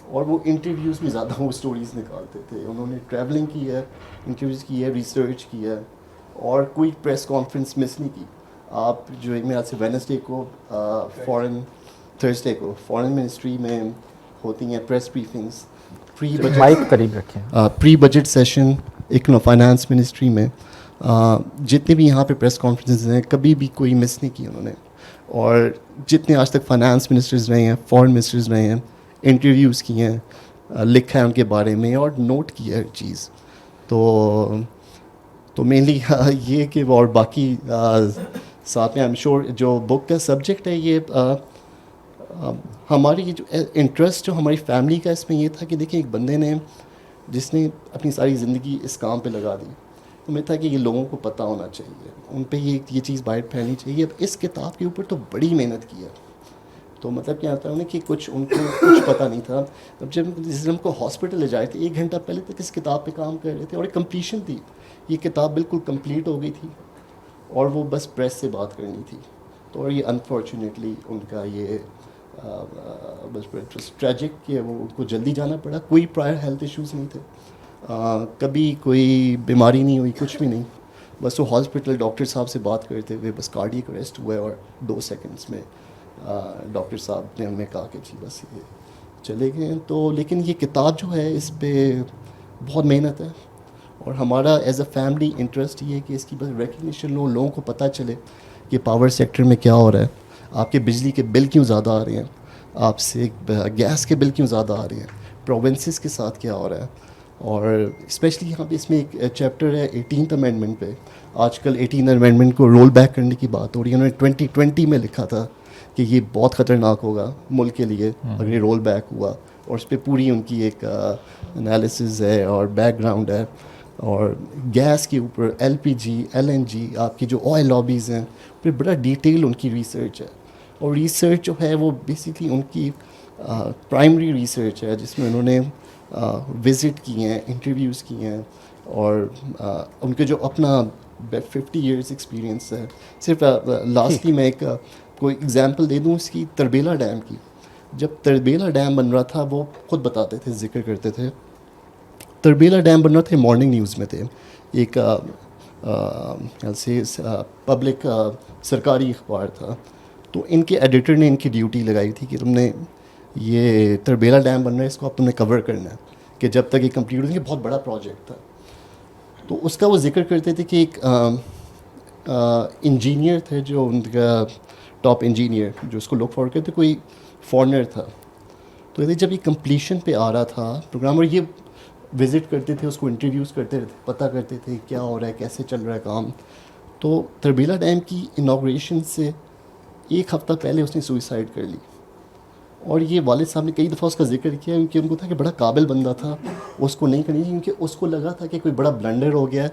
اور وہ انٹرویوز میں زیادہ وہ اسٹوریز نکالتے تھے. انہوں نے ٹریولنگ کی ہے, انٹرویوز کی ہے, ریسرچ کی ہے, اور کوئی پریس کانفرنس مس نہیں کی. آپ جو میرے آج سے وینسڈے کو تھرسڈے کو فارن منسٹری میں ہوتی ہیں پریس بریفنگس, مائک قریب رکھیں, pre budget session finance ministry میں, جتنے بھی یہاں پہ پریس کانفرنسز ہیں کبھی بھی کوئی مس نہیں کی انہوں نے. اور جتنے آج تک فائنانس منسٹرز رہے ہیں, فارن منسٹرز رہے ہیں, انٹرویوز کیے ہیں, لکھا ہے ان کے بارے میں اور نوٹ کیا ہے ہر چیز. تو مینلی یہ کہ, اور باقی ساتھ میں آئی ایم شیور جو بک کا سبجیکٹ ہے یہ ہماری جو انٹرسٹ جو ہماری فیملی کا اس میں یہ تھا کہ دیکھیں ایک بندے نے جس نے اپنی ساری زندگی اس کام پہ لگا دی, تو میں تھا کہ یہ لوگوں کو پتہ ہونا چاہیے, ان پہ یہ چیز باہر پھیلنی چاہیے. اب اس کتاب کے اوپر تو بڑی محنت کی ہے. تو مطلب کیا ہوتا ہے کہ کچھ ان کو کچھ پتہ نہیں تھا. اب جب ہم کو ہاسپٹل لے جائے تھے 1 گھنٹہ پہلے تک اس کتاب پہ کام کر رہے تھے, اور ایک کمپلیشن تھی. یہ کتاب بالکل کمپلیٹ ہو گئی تھی, اور وہ بس پریس سے بات کرنی تھی. تو اور یہ انفارچونیٹلی ان کا یہ بس ٹریجک کہ وہ ان کو جلدی جانا پڑا. کوئی پرائر ہیلتھ ایشوز نہیں تھے, کبھی کوئی بیماری نہیں ہوئی, کچھ بھی نہیں. بس وہ ہاسپٹل ڈاکٹر صاحب سے بات کرتے ہوئے بس کارڈیک اریسٹ ہوا ہے, اور 2 سیکنڈس میں ڈاکٹر صاحب نے ہمیں کہا کہ جی بس یہ چلے گئے. تو لیکن یہ کتاب جو ہے اس پہ بہت محنت ہے, اور ہمارا ایز اے فیملی انٹرسٹ یہ ہے کہ اس کی بس ریکگنیشن ہو, لوگوں کو پتہ چلے کہ پاور سیکٹر میں کیا ہو رہا ہے, آپ کے بجلی کے بل کیوں زیادہ آ رہے ہیں, آپ سے گیس کے بل کیوں زیادہ آ رہے ہیں, پروونسز کے ساتھ کیا ہو رہا ہے. اور اسپیشلی یہاں پہ اس میں ایک چیپٹر ہے 18th امینڈمنٹ پہ. آج کل 18 امینڈمنٹ کو رول بیک کرنے کی بات ہو رہی ہے. انہوں نے 2020 میں لکھا تھا کہ یہ بہت خطرناک ہوگا ملک کے لیے اگر یہ رول بیک ہوا, اور اس پہ پوری ان کی ایک انالیسز ہے اور بیک گراؤنڈ ہے. اور گیس کے اوپر LPG LNG آپ کی جو آئل لابیز ہیں پھر بڑا ڈیٹیل ان کی ریسرچ ہے. اور ریسرچ جو ہے وہ بیسکلی ان کی پرائمری ریسرچ ہے, جس میں انہوں نے وزٹ کیے ہیں, انٹرویوز کیے ہیں, اور ان کے جو اپنا 50 ایئرس ایکسپیرینس ہے. صرف لاسٹلی میں ایک کوئی اگزامپل دے دوں اس کی, تربیلا ڈیم کی. جب تربیلا ڈیم بن رہا تھا وہ خود بتاتے تھے, ذکر کرتے تھے, تربیلا ڈیم بن رہا تھے, مارننگ نیوز میں تھے, ایک سے پبلک سرکاری اخبار تھا. تو ان کے ایڈیٹر نے ان کی ڈیوٹی لگائی تھی کہ تم نے یہ تربیلا ڈیم بن رہا ہے, اس کو اب تم نے کور کرنا ہے کہ جب تک یہ کمپلیٹ ہو. یہ بہت بڑا پروجیکٹ تھا. تو اس کا وہ ذکر کرتے تھے کہ ایک انجینئر تھے, جو ان کا ٹاپ انجینئر جو اس کو لک فارورڈ کرتے, کوئی فارنر تھا. تو جب یہ کمپلیشن پہ آ رہا تھا پروگرام, اور یہ وزٹ کرتے تھے, اس کو انٹرویوز کرتے رہتے, پتہ کرتے تھے کیا ہو رہا ہے, کیسے چل رہا ہے کام. تو تربیلا ڈیم کی انوگریشن سے 1 ہفتہ پہلے اس نے سوئسائڈ کر لی. اور یہ والد صاحب نے کئی دفعہ اس کا ذکر کیا, کیونکہ ان کو تھا کہ بڑا قابل بندہ تھا, اس کو نہیں کرنی, کیونکہ اس کو لگا تھا کہ کوئی بڑا بلنڈر ہو گیا ہے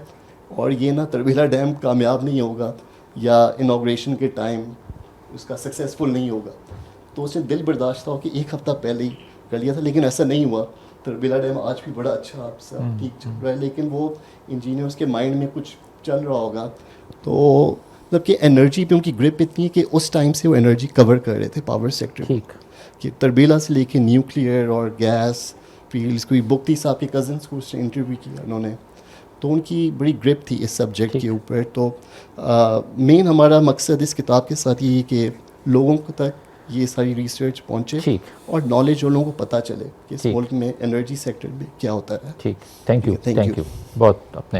اور یہ نہ تربیلا ڈیم کامیاب نہیں ہوگا, یا انوگریشن کے ٹائم اس کا سکسیزفل نہیں ہوگا. تو اس نے دل برداشت ہو کہ 1 ہفتہ پہلے ہی کر لیا تھا, لیکن ایسا نہیں ہوا. تربیلا ڈیم آج بھی بڑا اچھا آپ سے ٹھیک چل رہا ہے, لیکن وہ انجینئرس کے مائنڈ میں کچھ چل رہا ہوگا. تو مطلب کہ انرجی پہ ان کی گرپ اتنی ہے کہ اس ٹائم سے وہ انرجی کور کر رہے تھے پاور سیکٹر, کہ تربیلا سے لے کے نیوکلیئر اور گیس فیلڈس. کوئی بک تھی صاحب کے کزنس کو اس نے انٹرویو کیا انہوں نے, تو ان کی بڑی گرپ تھی اس سبجیکٹ کے اوپر. تو مین ہمارا مقصد اس کتاب کے ساتھ یہ کہ لوگوں کو تک یہ ساری ریسرچ پہنچے ٹھیک. اور نالج ان لوگوں کو پتہ چلے کہ اس ٹھیک. ملک میں انرجی سیکٹر میں کیا ہوتا ہے. ٹھیک. Thank you. Thank thank you. You بہت. اپنے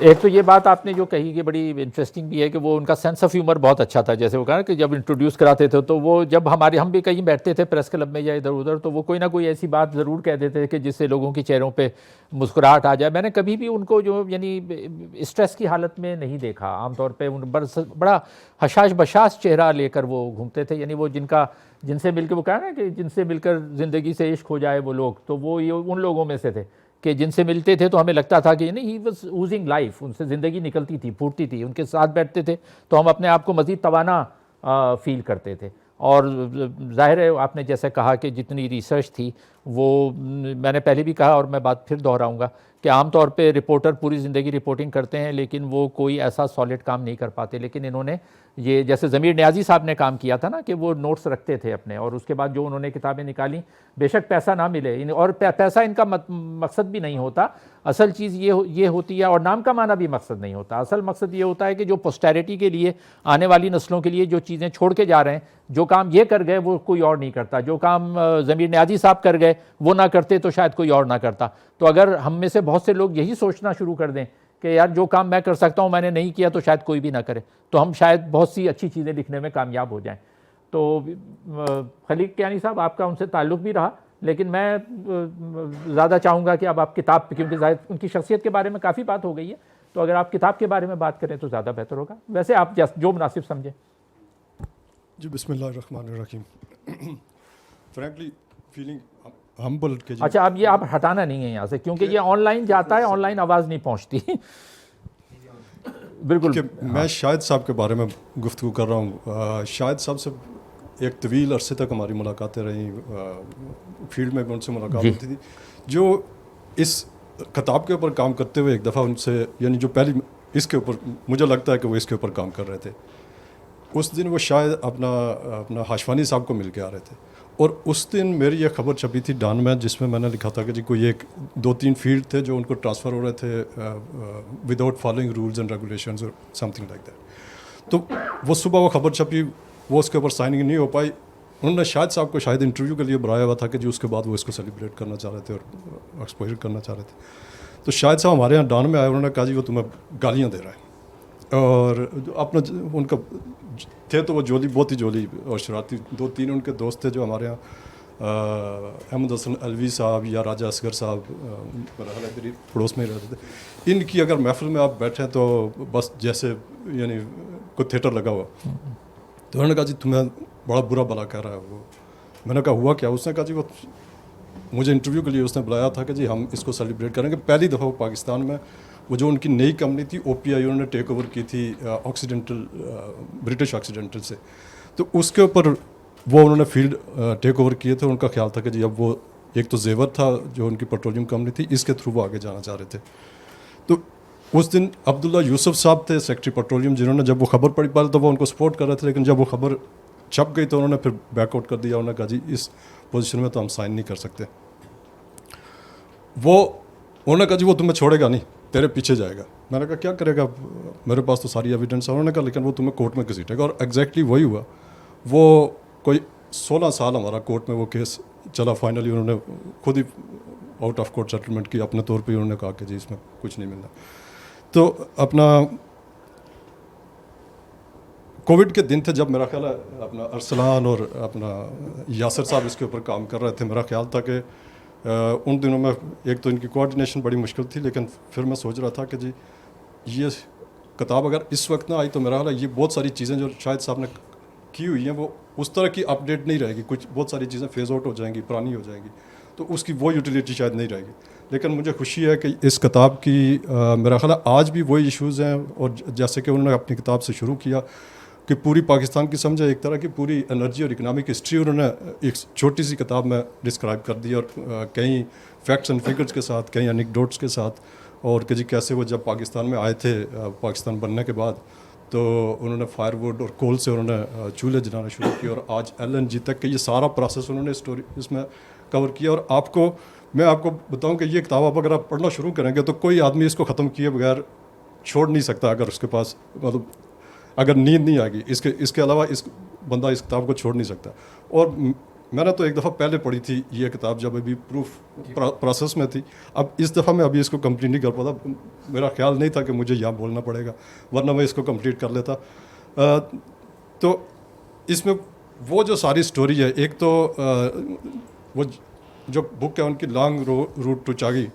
ایک تو یہ بات آپ نے جو کہی کہ بڑی انٹرسٹنگ بھی ہے کہ وہ ان کا سینس آف ہیومر بہت اچھا تھا. جیسے وہ کہا کہ جب انٹروڈیوس کراتے تھے تو وہ جب ہم بھی کہیں بیٹھتے تھے پریس کلب میں یا ادھر ادھر تو وہ کوئی نہ کوئی ایسی بات ضرور کہہ دیتے تھے کہ جس سے لوگوں کے چہروں پہ مسکراہٹ آ جائے. میں نے کبھی بھی ان کو جو یعنی اسٹریس کی حالت میں نہیں دیکھا. عام طور پہ بڑا حشاش بشاش چہرہ لے کر وہ گھومتے تھے. یعنی وہ جن سے مل کے وہ کہا نا کہ جن سے مل کر زندگی سے عشق ہو جائے وہ لوگ, تو وہ یہ ان لوگوں میں سے تھے کہ جن سے ملتے تھے تو ہمیں لگتا تھا کہ نہیں ہی واز اوزنگ لائف, ان سے زندگی نکلتی تھی, پھوٹتی تھی. ان کے ساتھ بیٹھتے تھے تو ہم اپنے آپ کو مزید توانا فیل کرتے تھے. اور ظاہر ہے آپ نے جیسے کہا کہ جتنی ریسرچ تھی وہ میں نے پہلے بھی کہا اور میں بات پھر دہراؤں گا کہ عام طور پہ رپورٹر پوری زندگی رپورٹنگ کرتے ہیں لیکن وہ کوئی ایسا سالڈ کام نہیں کر پاتے. لیکن انہوں نے یہ جیسے ضمیر نیازی صاحب نے کام کیا تھا نا کہ وہ نوٹس رکھتے تھے اپنے, اور اس کے بعد جو انہوں نے کتابیں نکالیں, بے شک پیسہ نہ ملے اور پیسہ ان کا مقصد بھی نہیں ہوتا. اصل چیز یہ ہوتی ہے, اور نام کمانا بھی مقصد نہیں ہوتا. اصل مقصد یہ ہوتا ہے کہ جو پوسٹیریٹی کے لیے, آنے والی نسلوں کے لیے جو چیزیں چھوڑ کے جا رہے ہیں, جو کام یہ کر گئے وہ کوئی اور نہیں کرتا, جو کام ضمیر نیازی صاحب کر گئے وہ نہ کرتے تو شاید کوئی اور نہ کرتا. تو اگر ہم میں سے بہت سے لوگ یہی سوچنا شروع کر دیں کہ یار جو کام میں کر سکتا ہوں میں نے نہیں کیا تو شاید کوئی بھی نہ کرے, تو ہم شاید بہت سی اچھی چیزیں لکھنے میں کامیاب ہو جائیں. تو خلیق کیانی صاحب آپ کا ان سے تعلق بھی رہا, لیکن میں زیادہ چاہوں گا کہ اب آپ کتاب پہ, کیونکہ ان کی شخصیت کے بارے میں کافی بات ہو گئی ہے, تو اگر آپ کتاب کے بارے میں بات کریں تو زیادہ بہتر ہوگا. ویسے آپ جو مناسب سمجھیں. جی بسم اللہ الرحمن الرحیم. فرینکلی فیلنگ ہمبل کہ جی. اچھا اب یہ آپ ہٹانا نہیں ہے یہاں سے کیونکہ یہ آن لائن جاتا ہے, آن لائن آواز نہیں پہنچتی. بالکل. کہ میں شاہد صاحب کے بارے میں گفتگو کر رہا ہوں. شاہد صاحب سے ایک طویل عرصے تک ہماری ملاقاتیں رہیں, فیلڈ میں ان سے ملاقات ہوتی تھی. جو اس کتاب کے اوپر کام کرتے ہوئے ایک دفعہ ان سے, یعنی جو پہلی اس کے اوپر مجھے لگتا ہے کہ وہ اس کے اوپر کام کر رہے تھے, اس دن وہ شاید اپنا ہاشوانی صاحب کو مل کے آ رہے تھے, اور اس دن میری یہ خبر چھپی تھی ڈان میں جس میں میں نے لکھا تھا کہ جی کوئی 2-3 فیلڈ تھے جو ان کو ٹرانسفر ہو رہے تھے without following rules and regulations اور سم تھنگ لائک دیٹ. تو وہ صبح وہ خبر چھپی, وہ اس کے اوپر سائننگ نہیں ہو پائی. انہوں نے شاہد صاحب کو شاید انٹرویو کے لیے بلایا ہوا تھا کہ جی اس کے بعد وہ اس کو سیلیبریٹ کرنا چاہ رہے تھے اور ایکسپوئر کرنا چاہ رہے تھے. تو شاہد صاحب ہمارے یہاں ڈان میں آئے, انہوں نے کہا جی وہ تمہیں گالیاں دے رہا ہے, اور اپنا ان کا تھے تو وہ جولی بہت ہی جولی اور شرارتی 2-3 ان کے دوست تھے جو ہمارے یہاں, احمد حسن الوی صاحب یا راجہ اصغر صاحب میری پڑوس میں ہی رہتے تھے. ان کی اگر محفل میں آپ بیٹھیں تو بس جیسے یعنی کوئی تھیٹر لگا ہوا. تو انہوں نے کہا جی تمہیں بڑا برا بلا کہہ رہا ہے وہ. میں نے کہا ہوا کیا؟ اس نے کہا جی وہ مجھے انٹرویو کے لیے اس نے بلایا تھا کہ جی ہم اس کو سیلیبریٹ کریں گے. پہلی دفعہ وہ پاکستان میں وہ جو ان کی نئی کمپنی تھی او پی آئی انہوں نے ٹیک اوور کی تھی آکسیڈنٹل برٹش آکسیڈنٹل سے, تو اس کے اوپر وہ انہوں نے فیلڈ ٹیک اوور کیے تھے. ان کا خیال تھا کہ جی اب وہ ایک تو زیور تھا جو ان کی پیٹرولیم کمپنی تھی, اس کے تھرو وہ آگے جانا چاہ رہے تھے. تو اس دن عبداللہ یوسف صاحب تھے سیکٹری پیٹرولیم, جنہوں نے جب وہ خبر پڑی پہلے تو وہ ان کو سپورٹ کر رہے تھے, لیکن جب وہ خبر چھپ گئی تو انہوں نے پھر بیک آؤٹ کر دیا. انہوں نے کہا جی اس پوزیشن میں تو ہم سائن نہیں کر سکتے. انہوں نے کہا جی وہ تمہیں چھوڑے گا نہیں, تیرے پیچھے جائے گا. میں نے کہا کیا کرے گا, میرے پاس تو ساری ایویڈنس ہے. انہوں نے کہا لیکن وہ تمہیں کورٹ میں گھسیٹے گا, اور ایگزیکٹلی وہی ہوا. وہ کوئی 16 سال ہمارا کورٹ میں وہ کیس چلا. فائنلی انہوں نے خود ہی آؤٹ آف کورٹ سیٹلمنٹ کی اپنے طور پہ. انہوں نے کہا کہ جی اس میں کچھ نہیں ملنا. تو اپنا کووڈ کے دن تھے جب میرا خیال ہے اپنا ارسلان اور اپنا یاسر صاحب اس کے اوپر کام کر رہے تھے. میرا خیال تھا کہ ان دنوں میں ایک تو ان کی کوآرڈینیشن بڑی مشکل تھی, لیکن پھر میں سوچ رہا تھا کہ جی یہ کتاب اگر اس وقت نہ آئی تو میرا خیال ہے یہ بہت ساری چیزیں جو شاہد صاحب نے کی ہوئی ہیں وہ اس طرح کی اپڈیٹ نہیں رہے گی. کچھ بہت ساری چیزیں فیز آؤٹ ہو جائیں گی, پرانی ہو جائیں گی, تو اس کی وہ یوٹیلیٹی شاید نہیں رہے گی. لیکن مجھے خوشی ہے کہ اس کتاب کی میرا خیال ہے آج بھی وہی ایشوز ہیں, اور جیسے کہ انہوں نے اپنی کتاب سے شروع کیا کہ پوری پاکستان کی سمجھے ایک طرح کی پوری انرجی اور اکنامک ہسٹری انہوں نے ایک چھوٹی سی کتاب میں ڈسکرائب کر دی, اور کئی فیکٹس اینڈ فگرس کے ساتھ, کئی انیکڈوٹس کے ساتھ, اور کہ جی کیسے وہ جب پاکستان میں آئے تھے پاکستان بننے کے بعد تو انہوں نے فائر ووڈ اور کول سے انہوں نے چولہے جلانا شروع کیے, اور آج LNG تک کہ یہ سارا پروسیس انہوں نے اسٹوری اس میں کور کیا. اور میں آپ کو بتاؤں کہ یہ کتاب اگر آپ پڑھنا شروع کریں گے تو کوئی آدمی اس کو ختم کیے بغیر چھوڑ نہیں سکتا, اگر اس کے پاس مطلب اگر نیند نہیں آئے گی. اس کے علاوہ بندہ اس کتاب کو چھوڑ نہیں سکتا. اور میں نے تو ایک دفعہ پہلے پڑھی تھی یہ کتاب جب ابھی پروف پروسیس میں تھی. اب اس دفعہ میں ابھی اس کو کمپلیٹ نہیں کر پاتا. میرا خیال نہیں تھا کہ مجھے یہاں بولنا پڑے گا, ورنہ میں اس کو کمپلیٹ کر لیتا. تو اس میں وہ جو ساری سٹوری ہے, ایک تو وہ جو بک ہے ان کی لانگ روٹ ٹو چاگی,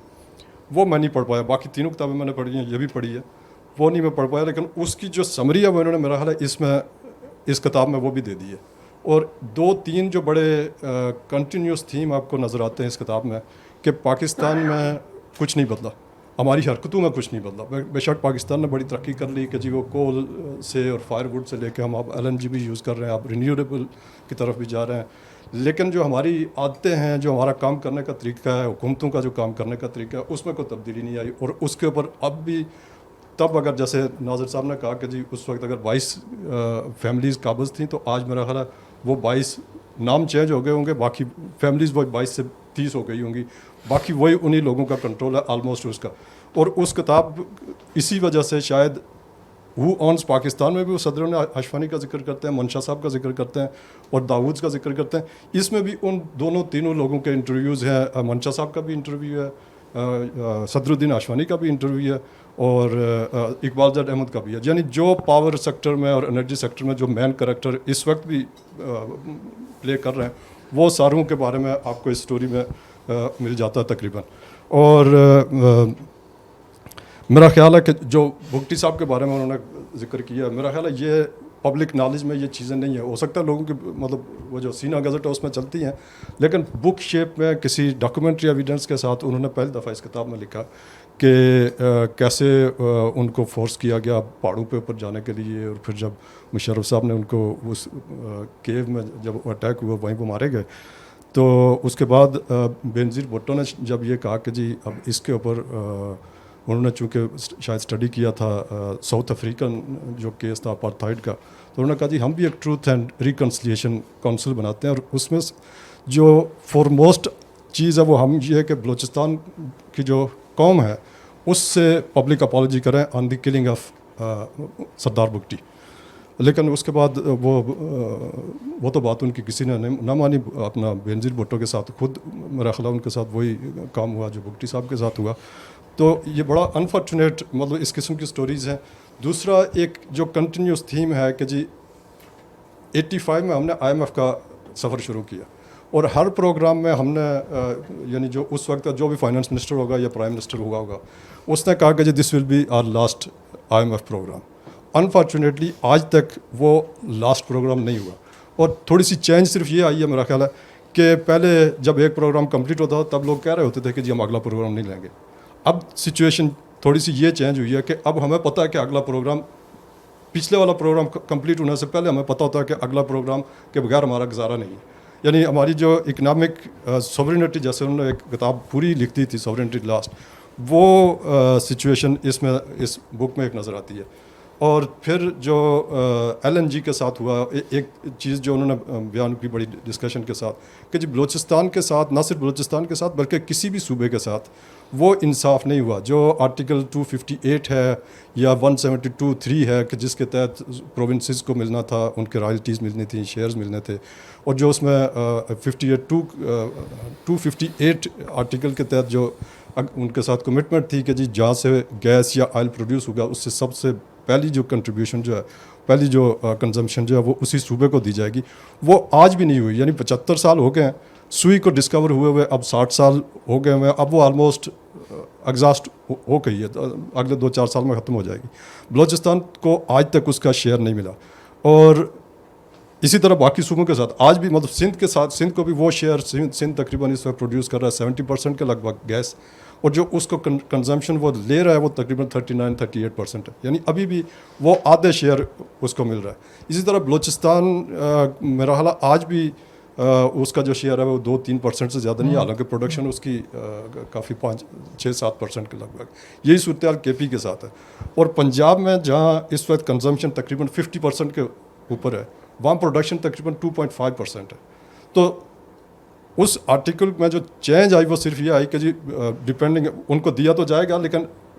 وہ میں نہیں پڑھ پایا. باقی تینوں کتابیں میں نے پڑھی ہیں, یہ بھی پڑھی ہے, وہ نہیں میں پڑھ پایا. لیکن اس کی جو سمری ہے وہ انہوں نے میرا خیال ہے اس کتاب میں وہ بھی دے دی ہے. اور 2-3 جو بڑے کنٹینیوس تھیم آپ کو نظر آتے ہیں اس کتاب میں, کہ پاکستان میں کچھ نہیں بدلا, ہماری حرکتوں میں کچھ نہیں بدلا. بے شک پاکستان نے بڑی ترقی کر لی کہ جی وہ کول سے اور فائر ووڈ سے لے کے ہم اب LNG بھی یوز کر رہے ہیں, اب رینیویبل کی طرف بھی جا رہے ہیں. لیکن جو ہماری عادتیں ہیں, جو ہمارا کام کرنے کا طریقہ ہے, حکومتوں کا جو کام کرنے کا طریقہ ہے, اس میں کوئی تبدیلی نہیں آئی. اور اس کے اوپر اب بھی تب اگر جیسے ناظر صاحب نے کہا کہ جی اس وقت اگر 22 فیملیز قابض تھیں, تو آج میرا خیال ہے وہ 22 نام چینج ہو گئے ہوں گے, باقی فیملیز وہ 22 سے 30 ہو گئی ہوں گی. باقی وہی انہی لوگوں کا کنٹرول ہے آلموسٹ اس کا. اور اس کتاب اسی وجہ سے شاید ہو آنس پاکستان میں بھی وہ صدر نے اشفانی کا ذکر کرتے ہیں, منشا صاحب کا ذکر کرتے ہیں, اور داؤد کا ذکر کرتے ہیں. اس میں بھی ان تینوں لوگوں کے انٹرویوز ہیں. منشا صاحب کا بھی انٹرویو ہے, صدر الدین اشفانی کا بھی انٹرویو ہے, اور اقبال زیڈ احمد کا بھی ہے. یعنی جو پاور سیکٹر میں اور انرجی سیکٹر میں جو مین کریکٹر اس وقت بھی پلے کر رہے ہیں, وہ ساروں کے بارے میں آپ کو اس سٹوری میں مل جاتا ہے تقریباً. اور میرا خیال ہے کہ جو بگٹی صاحب کے بارے میں انہوں نے ذکر کیا, میرا خیال ہے یہ پبلک نالج میں یہ چیزیں نہیں ہیں. ہو سکتا ہے لوگوں کی مطلب وہ جو سینا گزٹ ہے اس میں چلتی ہیں, لیکن بک شیپ میں کسی ڈاکومنٹری ایویڈنس کے ساتھ انہوں نے پہلی دفعہ اس کتاب میں لکھا کہ کیسے ان کو فورس کیا گیا پہاڑوں پہ اوپر جانے کے لیے, اور پھر جب مشرف صاحب نے ان کو اس کیو میں جب اٹیک ہوا وہیں پہ مارے گئے, تو اس کے بعد بینظیر بھٹو نے جب یہ کہا کہ جی اب اس کے اوپر انہوں نے چونکہ شاید اسٹڈی کیا تھا ساؤتھ افریقن جو کیس تھا اپارتھائڈ کا, تو انہوں نے کہا جی ہم بھی ایک ٹروتھ اینڈ ریکنسلیشن کونسل بناتے ہیں, اور اس میں جو فورموسٹ چیز ہے وہ ہم یہ ہے کہ بلوچستان کی جو قوم ہے اس سے پبلک اپالوجی کریں آن دی کلنگ آف سردار بگٹی. لیکن اس کے بعد وہ تو بات ان کی کسی نے نہ مانی. اپنا بینظیر بھٹو کے ساتھ خود میرا خیال ان کے ساتھ وہی کام ہوا جو بگٹی صاحب کے ساتھ ہوا. تو یہ بڑا انفارچونیٹ مطلب اس قسم کی سٹوریز ہیں. دوسرا ایک جو کنٹینیوس تھیم ہے کہ جی 85 میں ہم نے IMF کا سفر شروع کیا, اور ہر پروگرام میں ہم نے یعنی جو اس وقت جو بھی فائنانس منسٹر ہوگا یا پرائم منسٹر ہوگا اس نے کہا کہ جی this will be our last IMF program. Unfortunately آج تک وہ لاسٹ پروگرام نہیں ہوا, اور تھوڑی سی چینج صرف یہ آئی ہے میرا خیال ہے کہ پہلے جب ایک پروگرام کمپلیٹ ہوتا تھا تب لوگ کہہ رہے ہوتے تھے کہ جی ہم اگلا پروگرام نہیں لیں گے. اب سچویشن تھوڑی سی یہ چینج ہوئی ہے کہ اب ہمیں پتہ ہے کہ اگلا پروگرام پچھلے والا پروگرام کمپلیٹ ہونے سے پہلے ہمیں پتہ ہوتا ہے کہ اگلا پروگرام کے بغیر ہمارا گزارا نہیں ہے. یعنی ہماری جو اکنامک سوورینٹی, جیسے انہوں نے ایک کتاب پوری لکھتی تھی سوورینٹی لاسٹ, وہ سچویشن اس بک میں ایک نظر آتی ہے. اور پھر جو LNG کے ساتھ ہوا, ایک چیز جو انہوں نے بیان کی بڑی ڈسکشن کے ساتھ کہ جی بلوچستان کے ساتھ, نہ صرف بلوچستان کے ساتھ بلکہ کسی بھی صوبے کے ساتھ وہ انصاف نہیں ہوا. جو آرٹیکل 258 ہے یا 172(3) ہے کہ جس کے تحت پروونسز کو ملنا تھا, ان کے رائلٹیز ملنی تھیں, شیئرز ملنے تھے, اور جو اس میں 258 آرٹیکل کے تحت جو ان کے ساتھ کمٹمنٹ تھی کہ جی جہاں سے گیس یا آئل پروڈیوس ہوگا اس سے سب سے پہلی جو کنٹریبیوشن جو ہے, پہلی جو کنزمپشن جو ہے وہ اسی صوبے کو دی جائے گی, وہ آج بھی نہیں ہوئی. یعنی 75 سال ہو گئے ہیں سوئی کو ڈسکور ہوئے, اب 60 سال ہو گئے ہیں, اب وہ آلموسٹ ایگزاسٹ ہو گئی ہے, اگلے 2-4 سال میں ختم ہو جائے گی. بلوچستان کو آج تک اس کا شیئر نہیں ملا. اور اسی طرح باقی صوبوں کے ساتھ آج بھی مطلب سندھ کے ساتھ, سندھ کو بھی وہ شیئر, سندھ تقریباً اس وقت پروڈیوس کر رہا ہے 70% کے لگ بھگ گیس, اور جو اس کو کنزمپشن وہ لے رہا ہے وہ تقریباً 39-38% ہے. یعنی ابھی بھی وہ آدھے شیئر اس کو مل رہا ہے. اسی طرح بلوچستان میرا حال آج بھی اس کا جو شیئر ہے وہ 2-3% سے زیادہ نہیں ہے, حالانکہ پروڈکشن اس کی کافی 5-6-7% کے لگ بھگ. یہی صورتحال KP کے ساتھ ہے. اور پنجاب میں جہاں اس وقت کنزمپشن تقریباً 50% کے اوپر ہے, وہاں پروڈکشن تقریباً 2.5% ہے. تو اس آرٹیکل میں جو چینج آئی وہ صرف یہ آئی کہ جی ڈپینڈنگ ان کو دیا تو جائے گا, لیکن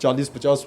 40-50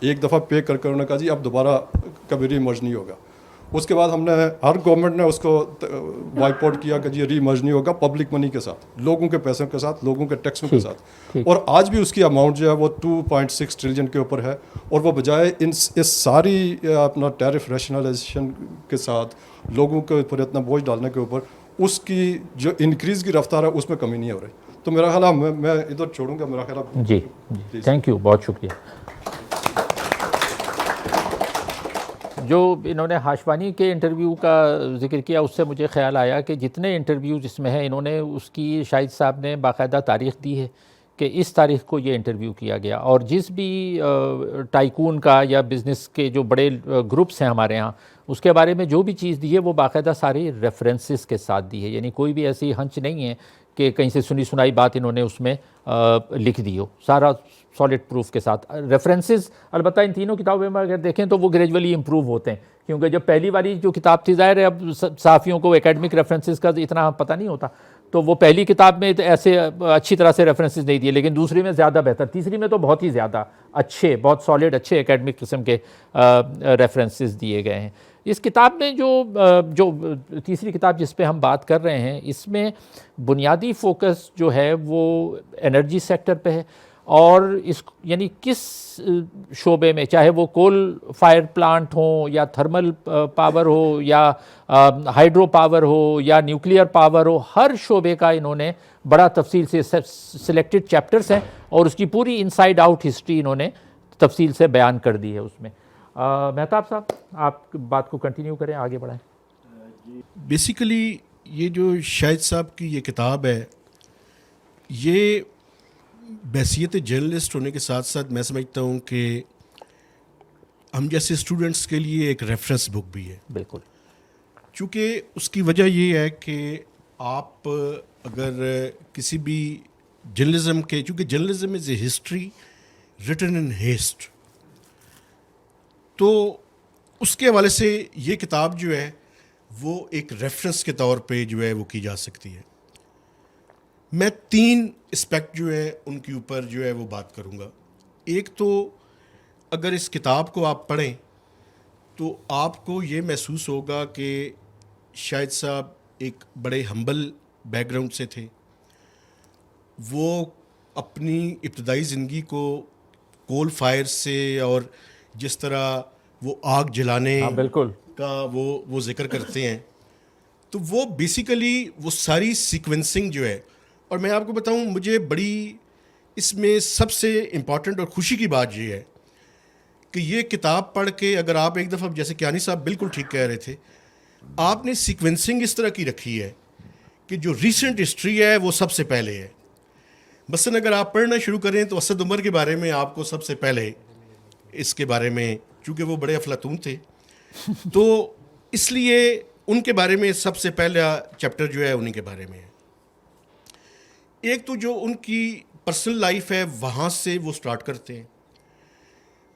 ایک دفعہ پے کر انہوں نے کہا جی اب دوبارہ کبھی ری مرج نہیں ہوگا. اس کے بعد ہم نے ہر گورنمنٹ نے اس کو وائپ آؤٹ کیا کہ جی ری مرج نہیں ہوگا پبلک منی کے ساتھ, لوگوں کے پیسوں کے ساتھ, لوگوں کے ٹیکسوں کے ساتھ. اور آج بھی اس کی اماؤنٹ جو ہے وہ 2.6 ٹریلین کے اوپر ہے, اور وہ بجائے اس ساری اپنا ٹیرف ریشنلائزیشن کے ساتھ لوگوں کے اوپر اتنا بوجھ ڈالنے کے اوپر اس کی جو انکریز کی رفتار ہے اس میں کمی نہیں ہو رہی. تو میرا خیال ہے میں ادھر چھوڑوں گا, میرا خیال ہے. جی تھینک یو, بہت شکریہ. جو انہوں نے ہاشوانی کے انٹرویو کا ذکر کیا اس سے مجھے خیال آیا کہ جتنے انٹرویو جس میں ہیں انہوں نے اس کی شاہد صاحب نے باقاعدہ تاریخ دی ہے کہ اس تاریخ کو یہ انٹرویو کیا گیا, اور جس بھی ٹائکون کا یا بزنس کے جو بڑے گروپس ہیں ہمارے ہاں اس کے بارے میں جو بھی چیز دی ہے وہ باقاعدہ ساری ریفرنسز کے ساتھ دی ہے, یعنی کوئی بھی ایسی ہنچ نہیں ہے کہ کہیں سے سنی سنائی بات انہوں نے اس میں لکھ دی ہو, سارا سالڈ پروف کے ساتھ ریفرنسز. البتہ ان تینوں کتابوں میں اگر دیکھیں تو وہ گریجولی امپروو ہوتے ہیں, کیونکہ جب پہلی والی جو کتاب تھی ظاہر ہے اب صحافیوں کو اکیڈمک ریفرنسز کا اتنا پتہ نہیں ہوتا, تو وہ پہلی کتاب میں ایسے اچھی طرح سے ریفرنسز نہیں دیے, لیکن دوسری میں زیادہ بہتر, تیسری میں تو بہت ہی زیادہ اچھے, بہت سالڈ اچھے اکیڈمک قسم کے ریفرنسز دیے گئے ہیں. اس کتاب میں جو تیسری کتاب جس پہ ہم بات کر رہے ہیں اس میں بنیادی فوکس جو ہے وہ انرجی سیکٹر پہ ہے, اور اس یعنی کس شعبے میں, چاہے وہ کول فائر پلانٹ ہوں یا تھرمل پاور ہو یا ہائیڈرو پاور ہو یا نیوکلیئر پاور ہو, ہر شعبے کا انہوں نے بڑا تفصیل سے سلیکٹڈ چیپٹرز ہیں اور اس کی پوری انسائڈ آؤٹ ہسٹری انہوں نے تفصیل سے بیان کر دی ہے اس میں. مہتاب صاحب آپ بات کو کنٹینیو کریں, آگے بڑھائیں. بیسیکلی یہ جو شاہد صاحب کی یہ کتاب ہے یہ بحیثیت جرنلسٹ ہونے کے ساتھ ساتھ میں سمجھتا ہوں کہ ہم جیسے اسٹوڈنٹس کے لیے ایک ریفرنس بک بھی ہے. بالکل, چونکہ اس کی وجہ یہ ہے کہ آپ اگر کسی بھی جرنلزم کے, چونکہ journalism is a history written in heist, تو اس کے حوالے سے یہ کتاب جو ہے وہ ایک ریفرنس کے طور پہ جو ہے وہ کی جا سکتی ہے. میں 3 اسپیکٹ جو ہے ان کے اوپر جو ہے وہ بات کروں گا. ایک تو اگر اس کتاب کو آپ پڑھیں تو آپ کو یہ محسوس ہوگا کہ شاہد صاحب ایک بڑے ہمبل بیک گراؤنڈ سے تھے. وہ اپنی ابتدائی زندگی کو کول فائر سے اور جس طرح وہ آگ جلانے بالکل کا وہ ذکر کرتے ہیں, تو وہ بیسیکلی وہ ساری سیکوینسنگ جو ہے, اور میں آپ کو بتاؤں مجھے بڑی اس میں سب سے امپورٹنٹ اور خوشی کی بات یہ ہے کہ یہ کتاب پڑھ کے اگر آپ ایک دفعہ, جیسے کیانی صاحب بالکل ٹھیک کہہ رہے تھے, آپ نے سیکوینسنگ اس طرح کی رکھی ہے کہ جو ریسنٹ ہسٹری ہے وہ سب سے پہلے ہے. مثلاً اگر آپ پڑھنا شروع کریں تو اسد عمر کے بارے میں آپ کو سب سے پہلے اس کے بارے میں, چونکہ وہ بڑے افلاطون تھے تو اس لیے ان کے بارے میں سب سے پہلا چیپٹر جو ہے انہیں کے بارے میں ہے. ایک تو جو ان کی پرسنل لائف ہے وہاں سے وہ سٹارٹ کرتے ہیں.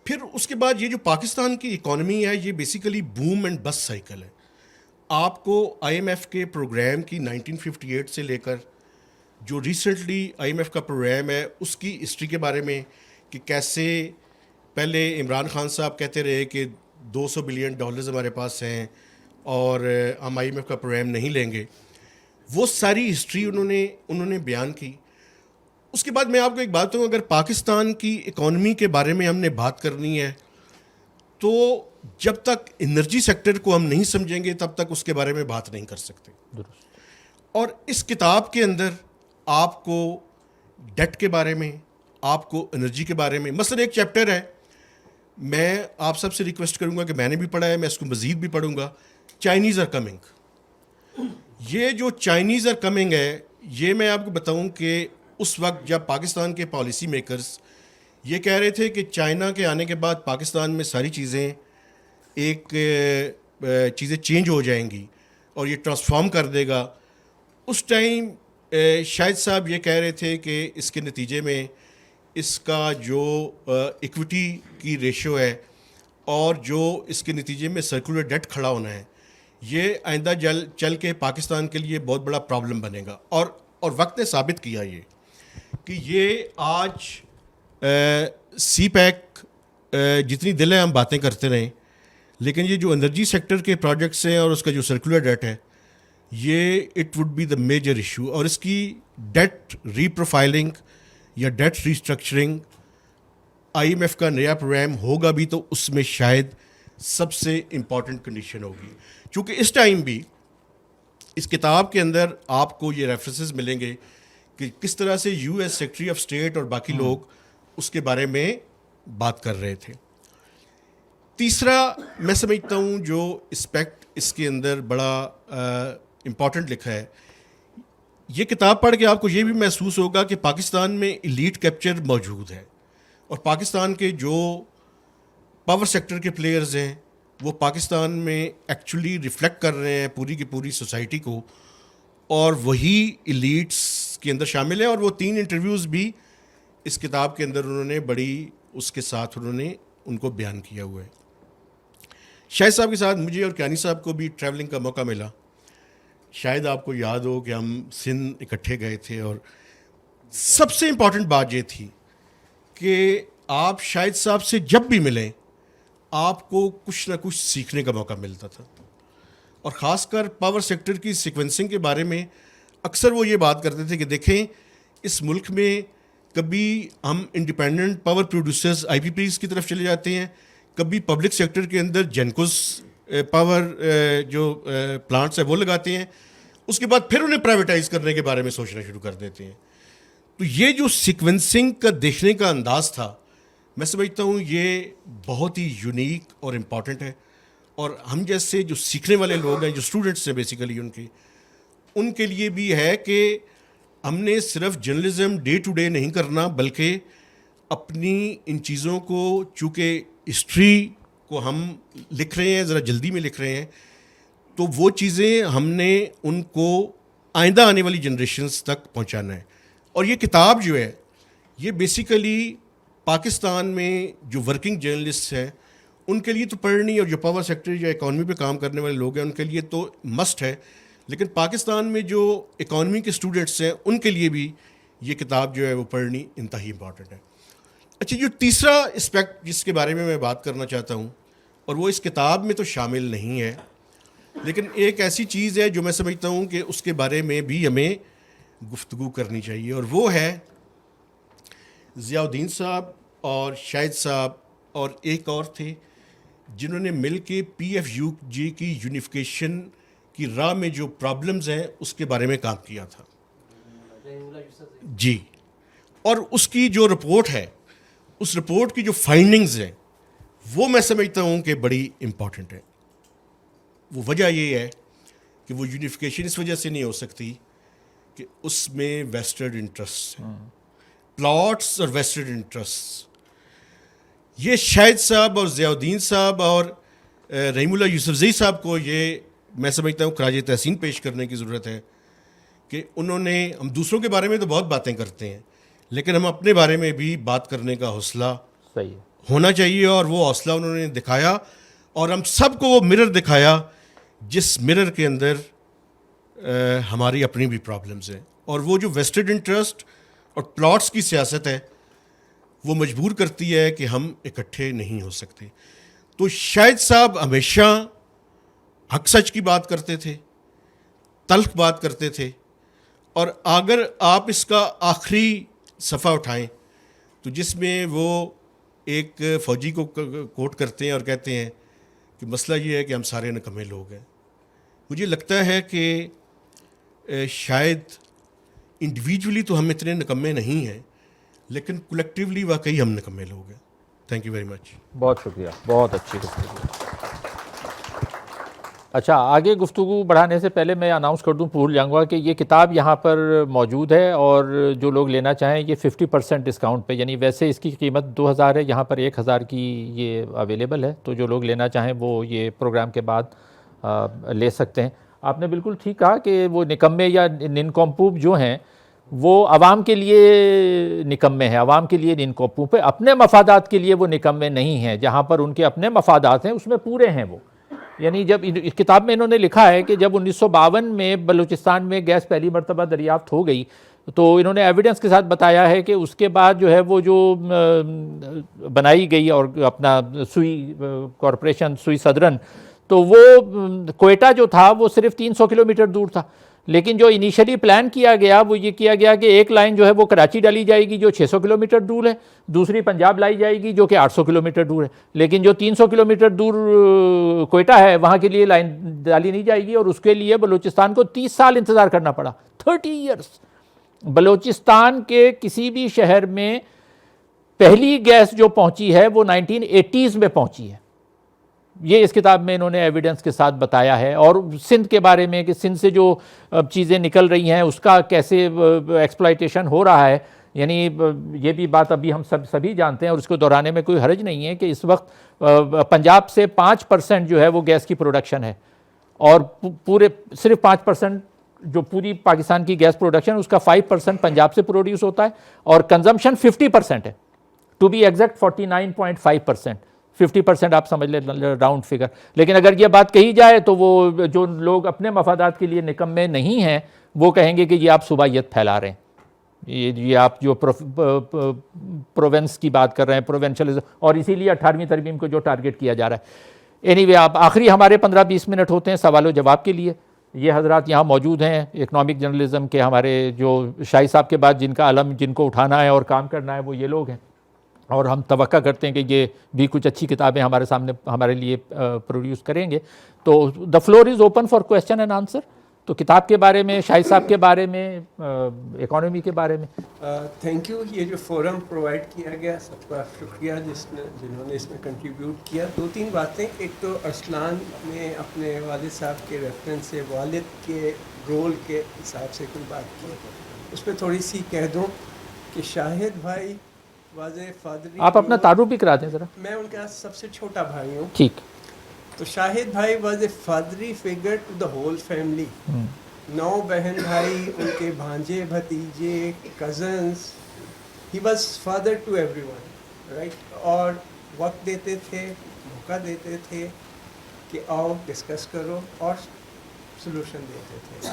پھر اس کے بعد یہ جو پاکستان کی اکانومی ہے یہ بیسیکلی بوم اینڈ بس سائیکل ہے. آپ کو آئی ایم ایف کے پروگرام کی 1958 سے لے کر جو ریسنٹلی آئی ایم ایف کا پروگرام ہے اس کی ہسٹری کے بارے میں کہ کیسے پہلے عمران خان صاحب کہتے رہے کہ $200 بلین ہمارے پاس ہیں اور ہم آئی ایم ایف کا پروگرام نہیں لیں گے, وہ ساری ہسٹری انہوں نے بیان کی. اس کے بعد میں آپ کو ایک بات بتاؤں, اگر پاکستان کی اکانومی کے بارے میں ہم نے بات کرنی ہے تو جب تک انرجی سیکٹر کو ہم نہیں سمجھیں گے تب تک اس کے بارے میں بات نہیں کر سکتے. اور اس کتاب کے اندر آپ کو ڈیٹ کے بارے میں, آپ کو انرجی کے بارے میں, مثلا ایک چیپٹر ہے, میں آپ سب سے ریکویسٹ کروں گا کہ میں نے بھی پڑھا ہے, میں اس کو مزید بھی پڑھوں گا, چائنیز آر کمنگ. یہ جو چائنیز آر کمنگ ہے یہ میں آپ کو بتاؤں کہ اس وقت جب پاکستان کے پالیسی میکرز یہ کہہ رہے تھے کہ چائنا کے آنے کے بعد پاکستان میں ساری چیزیں چیزیں چینج ہو جائیں گی اور یہ ٹرانسفارم کر دے گا, اس ٹائم شاہد صاحب یہ کہہ رہے تھے کہ اس کے نتیجے میں اس کا جو ایکوٹی کی ریشو ہے اور جو اس کے نتیجے میں سرکولر ڈیٹ کھڑا ہونا ہے یہ آئندہ چل کے پاکستان کے لیے بہت بڑا پرابلم بنے گا. اور وقت نے ثابت کیا یہ کہ یہ آج سی پیک جتنی دل ہے ہم باتیں کرتے رہیں، لیکن یہ جو انرجی سیکٹر کے پروجیکٹس ہیں اور اس کا جو سرکولر ڈیٹ ہے، یہ it would be the major issue. اور اس کی ڈیٹ ری پروفائلنگ یا ڈیٹ ریسٹرکچرنگ IMF کا نیا پروگرام ہوگا بھی تو اس میں شاید سب سے امپورٹنٹ کنڈیشن ہوگی. چونکہ اس ٹائم بھی اس کتاب کے اندر آپ کو یہ ریفرنسز ملیں گے کہ کس طرح سے US سیکرٹری آف اسٹیٹ اور باقی لوگ اس کے بارے میں بات کر رہے تھے. تیسرا میں سمجھتا ہوں جو اسپیکٹ اس کے اندر بڑا امپورٹنٹ لکھا ہے، یہ کتاب پڑھ کے آپ کو یہ بھی محسوس ہوگا کہ پاکستان میں ایلیٹ کیپچر موجود ہے، اور پاکستان کے جو پاور سیکٹر کے پلیئرز ہیں وہ پاکستان میں ایکچولی ریفلیکٹ کر رہے ہیں پوری کی پوری سوسائٹی کو، اور وہی ایلیٹس کے اندر شامل ہیں. اور وہ 3 انٹرویوز بھی اس کتاب کے اندر انہوں نے بڑی اس کے ساتھ انہوں نے ان کو بیان کیا ہوا ہے. شاہد صاحب کے ساتھ مجھے اور کیانی صاحب کو بھی ٹریولنگ کا موقع ملا. شاید آپ کو یاد ہو کہ ہم سندھ اکٹھے گئے تھے، اور سب سے امپورٹنٹ بات یہ تھی کہ آپ شاہد صاحب سے جب بھی ملیں آپ کو کچھ نہ کچھ سیکھنے کا موقع ملتا تھا. اور خاص کر پاور سیکٹر کی سیکوینسنگ کے بارے میں اکثر وہ یہ بات کرتے تھے کہ دیکھیں اس ملک میں کبھی ہم انڈیپینڈنٹ پاور پروڈیوسرز IPPs کی طرف چلے جاتے ہیں، کبھی پبلک سیکٹر کے اندر جینکوز پاور جو پلانٹس ہیں وہ لگاتے ہیں، اس کے بعد پھر انہیں پرائیویٹائز کرنے کے بارے میں سوچنا شروع کر دیتے ہیں. تو یہ جو سیکوینسنگ کا دیکھنے کا انداز تھا، میں سمجھتا ہوں یہ بہت ہی یونیک اور امپورٹنٹ ہے. اور ہم جیسے جو سیکھنے والے لوگ ہیں، جو اسٹوڈنٹس ہیں بیسیکلی ان کے لیے بھی ہے کہ ہم نے صرف جرنلزم ڈے ٹو ڈے نہیں کرنا، بلکہ اپنی ان چیزوں کو، چونکہ ہسٹری کو ہم لکھ رہے ہیں، ذرا جلدی میں لکھ رہے ہیں، تو وہ چیزیں ہم نے ان کو آئندہ آنے والی جنریشنز تک پہنچانا ہے. اور یہ کتاب جو ہے یہ بیسیکلی پاکستان میں جو ورکنگ جرنلسٹ ہیں ان کے لیے تو پڑھنی، اور جو پاور سیکٹر یا اکانومی پہ کام کرنے والے لوگ ہیں ان کے لیے تو مسٹ ہے، لیکن پاکستان میں جو اکانومی کے اسٹوڈنٹس ہیں ان کے لیے بھی یہ کتاب جو ہے وہ پڑھنی انتہائی امپورٹنٹ ہے. اچھا، جو تیسرا اسپیکٹ جس کے بارے میں بات کرنا چاہتا ہوں، اور وہ اس کتاب میں تو شامل نہیں ہے، لیکن ایک ایسی چیز ہے جو میں سمجھتا ہوں کہ اس کے بارے میں بھی ہمیں گفتگو کرنی چاہیے، اور وہ ہے ضیاء الدین صاحب اور شاہد صاحب اور ایک اور تھے جنہوں نے مل کے PFUG کی یونیفیکیشن کی راہ میں جو پرابلمز ہیں اس کے بارے میں کام کیا تھا. جی، اور اس کی جو رپورٹ ہے، اس رپورٹ کی جو فائنڈنگز ہیں وہ میں سمجھتا ہوں کہ بڑی امپورٹنٹ ہے. وہ وجہ یہ ہے کہ وہ یونیفیکیشن اس وجہ سے نہیں ہو سکتی کہ اس میں ویسٹڈ انٹرسٹ ہیں، پلاٹس اور ویسٹڈ انٹرسٹ. یہ شاہد صاحب اور ضیاء الدین صاحب اور رحیم اللہ یوسفزئی صاحب کو یہ میں سمجھتا ہوں خراج تحسین پیش کرنے کی ضرورت ہے کہ انہوں نے، ہم دوسروں کے بارے میں تو بہت باتیں کرتے ہیں لیکن ہم اپنے بارے میں بھی بات کرنے کا حوصلہ صحیح ہونا چاہیے، اور وہ حوصلہ انہوں نے دکھایا، اور ہم سب کو وہ مرر دکھایا جس مرر کے اندر ہماری اپنی بھی پرابلمز ہیں. اور وہ جو ویسٹڈ انٹرسٹ اور پلاٹس کی سیاست ہے وہ مجبور کرتی ہے کہ ہم اکٹھے نہیں ہو سکتے. تو شاہد صاحب ہمیشہ حق سچ کی بات کرتے تھے، تلخ بات کرتے تھے، اور اگر آپ اس کا آخری صفحہ اٹھائیں تو جس میں وہ ایک فوجی کو کوٹ کرتے ہیں اور کہتے ہیں کہ مسئلہ یہ ہے کہ ہم سارے نکمے لوگ ہیں. مجھے لگتا ہے کہ شاید انڈیویجولی تو ہم اتنے نکمے نہیں ہیں، لیکن کولیکٹیولی واقعی ہم نکمے لوگ ہیں. Thank you very much. بہت شکریہ، بہت اچھی گفتگو. اچھا، آگے گفتگو بڑھانے سے پہلے میں اناؤنس کر دوں، بھول جاؤں گا کہ یہ کتاب یہاں پر موجود ہے، اور جو لوگ لینا چاہیں یہ 50% ڈسکاؤنٹ پہ، یعنی ویسے اس کی قیمت 2000 ہے، یہاں پر 1000 کی یہ اویلیبل ہے. تو جو لوگ لینا چاہیں وہ یہ پروگرام کے بعد لے سکتے ہیں. آپ نے بالکل ٹھیک کہا کہ وہ نکمے یا ننکمپوپ جو ہیں وہ عوام کے لیے نکمے ہیں، عوام کے لیے ننکمپوپ ہے، اپنے مفادات کے لیے وہ نکمے نہیں ہیں. جہاں پر ان کے اپنے مفادات ہیں اس میں پورے ہیں وہ. یعنی جب اس کتاب میں انہوں نے لکھا ہے کہ جب 1952 میں بلوچستان میں گیس پہلی مرتبہ دریافت ہو گئی تو انہوں نے ایویڈنس کے ساتھ بتایا ہے کہ اس کے بعد جو ہے وہ جو بنائی گئی اور اپنا سوئی کارپوریشن سوئی سدرن، تو وہ کوئٹہ جو تھا وہ صرف 300 کلومیٹر دور تھا، لیکن جو انیشلی پلان کیا گیا وہ یہ کیا گیا کہ ایک لائن جو ہے وہ کراچی ڈالی جائے گی جو 600 کلومیٹر دور ہے، دوسری پنجاب لائی جائے گی جو کہ 800 کلومیٹر دور ہے، لیکن جو 300 کلومیٹر دور کوئٹہ ہے وہاں کے لیے لائن ڈالی نہیں جائے گی، اور اس کے لیے بلوچستان کو 30 سال انتظار کرنا پڑا، 30 ایئرس۔ بلوچستان کے کسی بھی شہر میں پہلی گیس جو پہنچی ہے وہ 1980s میں پہنچی ہے، یہ اس کتاب میں انہوں نے ایویڈنس کے ساتھ بتایا ہے۔ اور سندھ کے بارے میں کہ سندھ سے جو چیزیں نکل رہی ہیں اس کا کیسے ایکسپلائٹیشن ہو رہا ہے، یعنی یہ بھی بات ابھی ہم سبھی جانتے ہیں اور اس کو دہرانے میں کوئی حرج نہیں ہے کہ اس وقت پنجاب سے 5% جو ہے وہ گیس کی پروڈکشن ہے، اور پورے صرف 5% جو پوری پاکستان کی گیس پروڈکشن اس کا 5% پنجاب سے پروڈیوس ہوتا ہے، اور کنزمپشن 50% ہے، ٹو بی ایگزیکٹ 49.5%، 50% آپ سمجھ لیں راؤنڈ فگر۔ لیکن اگر یہ بات کہی جائے تو وہ جو لوگ اپنے مفادات کے لیے نکمے نہیں ہیں وہ کہیں گے کہ یہ آپ صوبائیت پھیلا رہے ہیں، یہ آپ جو پروونس کی بات کر رہے ہیں، پروونشلزم، اور اسی لیے 18ویں ترمیم کو جو ٹارگٹ کیا جا رہا ہے۔ اینی وے آپ آخری ہمارے 15-20 منٹ ہوتے ہیں سوال و جواب کے لیے۔ یہ حضرات یہاں موجود ہیں اکنامک جرنلزم کے، ہمارے جو شاہی صاحب کے بعد جن کا علم جن کو اٹھانا ہے اور کام کرنا ہے وہ یہ لوگ ہیں، اور ہم توقع کرتے ہیں کہ یہ بھی کچھ اچھی کتابیں ہمارے سامنے ہمارے لیے پروڈیوس کریں گے۔ تو the floor is open for question and answer. تو کتاب کے بارے میں، شاہد صاحب کے بارے میں، اکانومی کے بارے میں۔ تھینک یو، یہ جو فورم پرووائڈ کیا گیا سب کا شکریہ جنہوں نے اس میں کنٹریبیوٹ کیا۔ 2-3 باتیں، ایک تو ارسلان نے اپنے والد صاحب کے ریفرنس سے والد کے رول کے حساب سے کوئی بات کی، اس پہ تھوڑی سی کہہ دوں کہ شاہد بھائی واضح فادری، آپ اپنا تعارف بھی کرا دیں ذرا۔ میں ان کا سب سے چھوٹا بھائی ہوں۔ ٹھیک۔ تو شاہد بھائی was a fatherly figure to the whole family, 9 بہن بھائی، ان کے بھانجے بھتیجے cousins, he was father to everyone, right. اور وقت دیتے تھے، موقع دیتے تھے کہ آؤ ڈسکس کرو، اور سلوشن دیتے تھے۔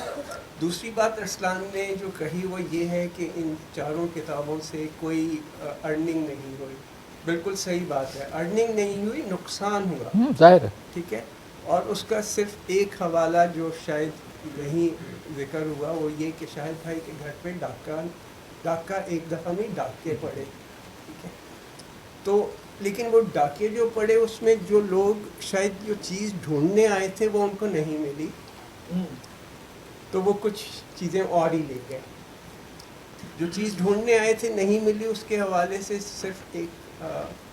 دوسری بات ارسلان نے جو کہی وہ یہ ہے کہ ان 4 کتابوں سے کوئی ارننگ نہیں ہوئی، بالکل صحیح بات ہے، ارننگ نہیں ہوئی، نقصان ہوا، ظاہر ہے، ٹھیک ہے۔ اور اس کا صرف ایک حوالہ جو شاید نہیں ذکر ہوا وہ یہ کہ شاہد بھائی کے گھر پہ ڈاکہ ایک دفعہ نہیں ڈاکے پڑے، ٹھیک ہے۔ تو لیکن وہ ڈاکے جو پڑے اس میں جو لوگ شاید جو چیز ڈھونڈنے آئے تھے وہ ان کو نہیں ملی، تو وہ کچھ چیزیں اور ہی لے گئے۔ جو چیز ڈھونڈنے آئے تھے نہیں ملی، اس کے حوالے سے صرف ایک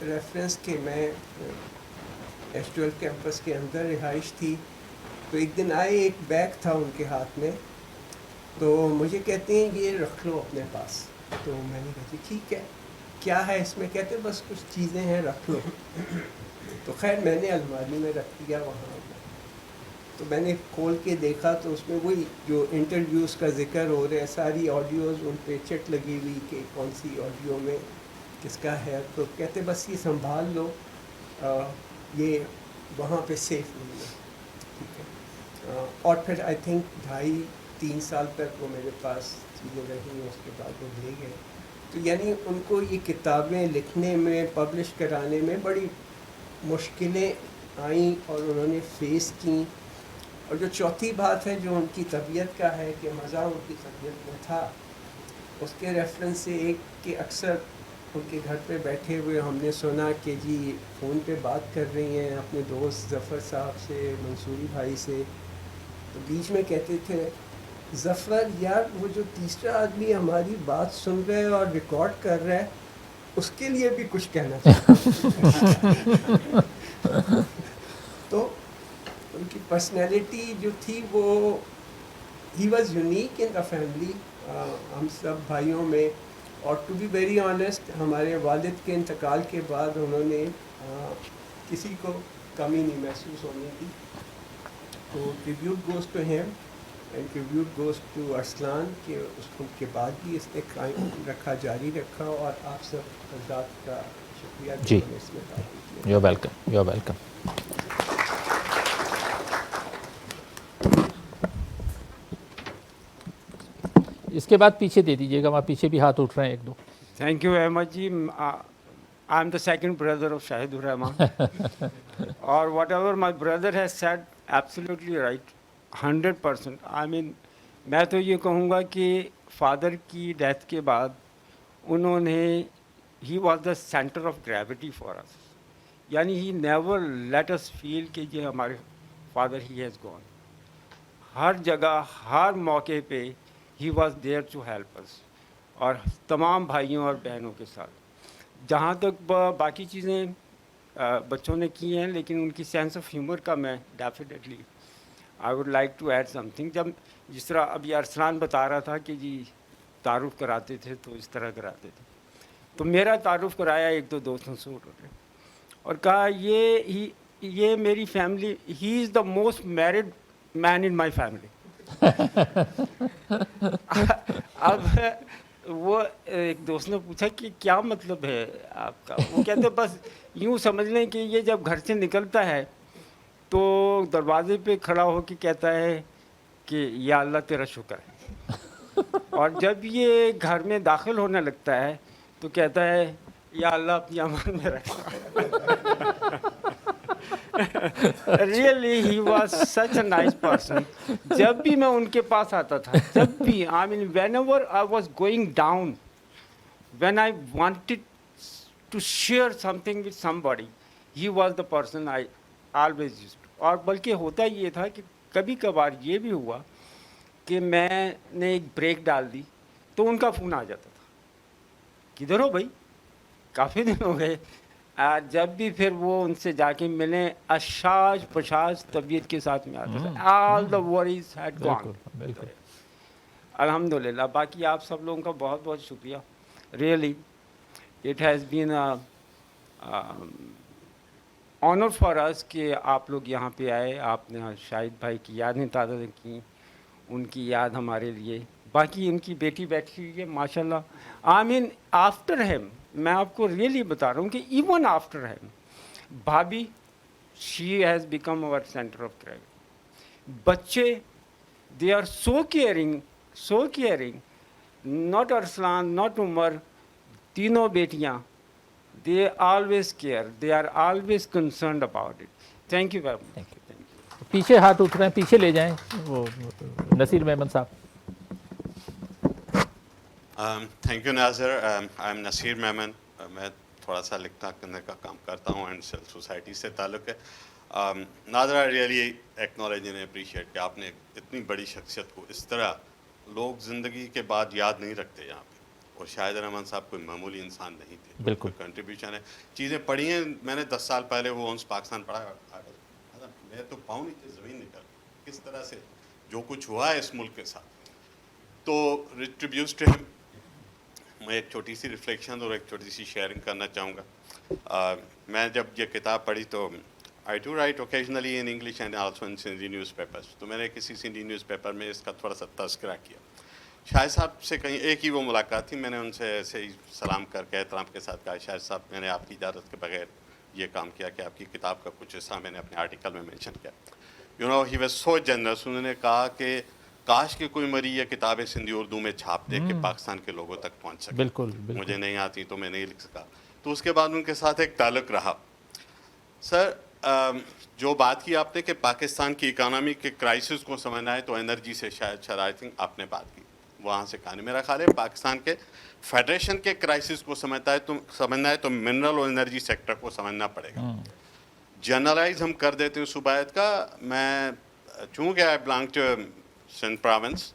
ریفرنس کہ میں ایس-12 کیمپس کے اندر رہائش تھی، تو ایک دن آئے، ایک بیگ تھا ان کے ہاتھ میں، تو مجھے کہتے ہیں یہ رکھ لو اپنے پاس۔ تو میں نے کہا جی ٹھیک ہے، کیا ہے اس میں؟ کہتے بس کچھ چیزیں ہیں، رکھ لو۔ تو خیر میں نے الماری میں رکھ دیا وہاں۔ تو میں نے کھول کے دیکھا تو اس میں وہی جو انٹرویوز کا ذکر ہو رہا ہے، ساری آڈیوز ان پہ چٹ لگی ہوئی کہ کون سی آڈیو میں کس کا ہے۔ تو کہتے بس یہ سنبھال لو، یہ وہاں پہ سیف نہیں ہے، ٹھیک ہے۔ اور پھر آئی تھنک 2.5-3 سال تک وہ میرے پاس چیزیں رہیں، اس کے بعد وہ لے گئے۔ تو یعنی ان کو یہ کتابیں لکھنے میں، پبلش کرانے میں بڑی مشکلیں آئیں اور انہوں نے فیس کیں۔ اور جو چوتھی بات ہے جو ان کی طبیعت کا ہے کہ مزہ ان کی طبیعت میں تھا، اس کے ریفرنس سے ایک کہ اکثر ان کے گھر پہ بیٹھے ہوئے ہم نے سنا کہ جی فون پہ بات کر رہی ہیں اپنے دوست ظفر صاحب سے، منصوری بھائی سے، تو بیچ میں کہتے تھے ظفر یار وہ جو تیسرا آدمی ہماری بات سن رہا ہے اور ریکارڈ کر رہا ہے اس کے لیے بھی کچھ کہنا چاہیے۔ تو ان کی پرسنالٹی جو تھی وہ he was unique in the family, ہم سب بھائیوں میں۔ اور ٹو بی ویری آنیسٹ ہمارے والد کے انتقال کے بعد انہوں نے کسی کو کمی نہیں محسوس ہونے دی۔ تو tribute goes to him and tribute goes to Arslan کہ اس کے بعد بھی اس نے قائم رکھا، جاری رکھا، اور آپ سب حضرات کا شکریہ جی، نے اس میں تعریف کیا۔ You welcome, you welcome. اس کے بعد پیچھے دے دیجیے گا, وہاں پیچھے بھی ہاتھ اٹھ رہے ہیں ایک دو. Thank you very much ji. I'm the second brother of Shahidur Rahman. Or whatever my brother has said, absolutely right, 100%. I mean, میں تو یہ کہوں گا کہ فادر کی ڈیتھ کے بعد انہوں نے he was the centre of gravity for us, یعنی he never let us feel کہ یہ ہمارے فادر ہی ہیز گون. ہر جگہ ہر موقع پہ he was there to help us, اور تمام بھائیوں اور بہنوں کے ساتھ. جہاں تک باقی چیزیں بچوں نے کی ہیں, لیکن ان کی سینس آف ہیومر کا میں definitely I would like to add something. جب جس طرح ابھی ارسلان بتا رہا تھا کہ جی تعارف کراتے تھے تو اس طرح کراتے تھے, تو میرا تعارف کرایا ایک دو دوستوں سے انہوں نے, اور کہا یہ میری family, he is the most married man in my family. اب وہ ایک دوست نے پوچھا کہ کیا مطلب ہے آپ کا, وہ کہتے بس یوں سمجھ لیں کہ یہ جب گھر سے نکلتا ہے تو دروازے پہ کھڑا ہو کے کہتا ہے کہ یا اللہ تیرا شکر ہے, اور جب یہ گھر میں داخل ہونے لگتا ہے تو کہتا ہے یا اللہ اپنی امان میں رکھنا. Really he was such a nice person. جب بھی میں ان کے پاس آتا تھا, جب بھی I mean whenever I was going down, when I wanted to share something with somebody, he was the person I always used. اور بلکہ ہوتا یہ تھا کہ کبھی کبھار یہ بھی ہوا کہ میں نے ایک بریک ڈال دی تو ان کا فون آ جاتا تھا, کدھر ہو بھائی, کافی دن ہو گئے. جب بھی پھر وہ ان سے جا کے ملیں, اشاج پشاج طبیعت کے ساتھ میں آتا تھا. آل دا وریز ہیڈ گون. الحمد للہ. باقی آپ سب لوگوں کا بہت بہت شکریہ. Really it has been honour for us کہ آپ لوگ یہاں پہ آئے, آپ نے شاہد بھائی کی یادیں تازہ کی, ان کی یاد ہمارے لیے. باقی ان کی بیٹی بیٹھی ہوئی ہے ماشاء اللہ. آئی مین آفٹر ہیم, میں آپ کو ریئلی بتا رہا ہوں کہ ایون آفٹر ہیم, بھابھی she has become our centre of gravity. بچے they are so caring, not Arsalan, not Umar, تینوں بیٹیاں, they always care, they are always concerned about it. Thank you very much. پیچھے ہاتھ اٹھ رہے ہیں, پیچھے لے جائیں. وہ نصیر میمن صاحب. Thank you Nazir. I am Naseer Memon. میں تھوڑا سا لکھنا کرنے کا کام کرتا ہوں اینڈ سیل سوسائٹی سے تعلق ہے. ناظر I really acknowledge and appreciate کہ آپ نے اتنی بڑی شخصیت کو اس طرح, لوگ زندگی کے بعد یاد نہیں رکھتے یہاں پہ, اور شاہد رحمان صاحب کوئی معمولی انسان نہیں تھے. بالکل کنٹریبیوشن ہے. چیزیں پڑھی ہیں میں نے 10 سال پہلے وہ اونس پاکستان پڑھا, میں تو پاؤں نیچے زمین نکل کس طرح سے جو کچھ ہوا ہے اس ملک کے ساتھ. تو ریٹریبیوٹس ٹو ہم, میں ایک چھوٹی سی ریفلیکشن اور ایک چھوٹی سی شیئرنگ کرنا چاہوں گا. میں جب یہ کتاب پڑھی تو I do right occasionally in English and also in Sindhi news papers. تو میں نے کسی سندھی نیوز پیپر میں اس کا تھوڑا سا تذکرہ کیا. شاہد صاحب سے کہیں ایک ہی وہ ملاقات تھی, میں نے ان سے ایسے ہی سلام کر کے احترام کے ساتھ کہا, شاہد صاحب میں نے آپ کی اجازت کے بغیر یہ کام کیا کہ آپ کی کتاب کا کچھ حصہ میں نے اپنے آرٹیکل میں مینشن کیا. You know he was so generous. انہوں نے کہا کہ کاش کہ کوئی مری یہ کتابیں سندھی اردو میں چھاپ دے کہ پاکستان کے لوگوں تک پہنچ سکے. بالکل مجھے نہیں آتی تو میں نہیں لکھ سکا. تو اس کے بعد ان کے ساتھ ایک تعلق رہا. سر جو بات کی آپ نے کہ پاکستان کی اکانومی کے کرائسس کو سمجھنا ہے تو انرجی سے شاید آئی تھنک آپ نے بات کی, وہاں سے کہانی. میرا خیال ہے پاکستان کے فیڈریشن کے کرائسس کو سمجھنا ہے تو منرل اور انرجی سیکٹر کو سمجھنا پڑے گا. جنرلائز ہم کر دیتے ہیں صوبائیت کا. میں چونکہ I belong to Sindh province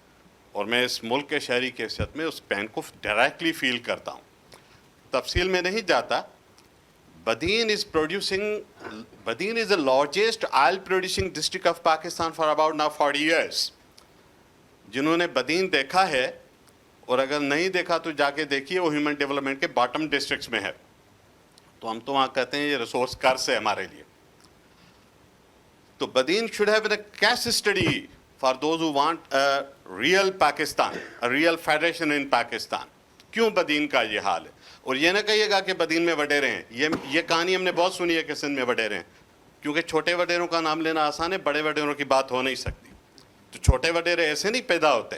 اور میں اس ملک کے شہری کی حیثیت میں اس پین کو ڈائریکٹلی فیل کرتا ہوں. تفصیل میں نہیں جاتا. بدین از the largest oil producing district of Pakistan for about now 40 years. جنہوں نے بدین دیکھا ہے, اور اگر نہیں دیکھا تو جا کے دیکھیے, وہ ہیومن ڈیولپمنٹ کے باٹم ڈسٹرکٹس میں ہے. تو ہم تو وہاں کہتے ہیں یہ ریسورس کرس ہے ہمارے لیے. تو بدین should have been a case study for those who want a real Pakistan, a real federation in Pakistan. کیوں بدین کا یہ حال ہے؟ اور یہ نہ کہیے گا کہ بدین میں وڈیرے ہیں. یہ کہانی ہم نے بہت سنی ہے کہ سندھ میں وڈیرے ہیں, کیونکہ چھوٹے وڈیروں کا نام لینا آسان ہے, بڑے وڈیروں کی بات ہو نہیں سکتی. تو چھوٹے وڈیرے ایسے نہیں پیدا ہوتے.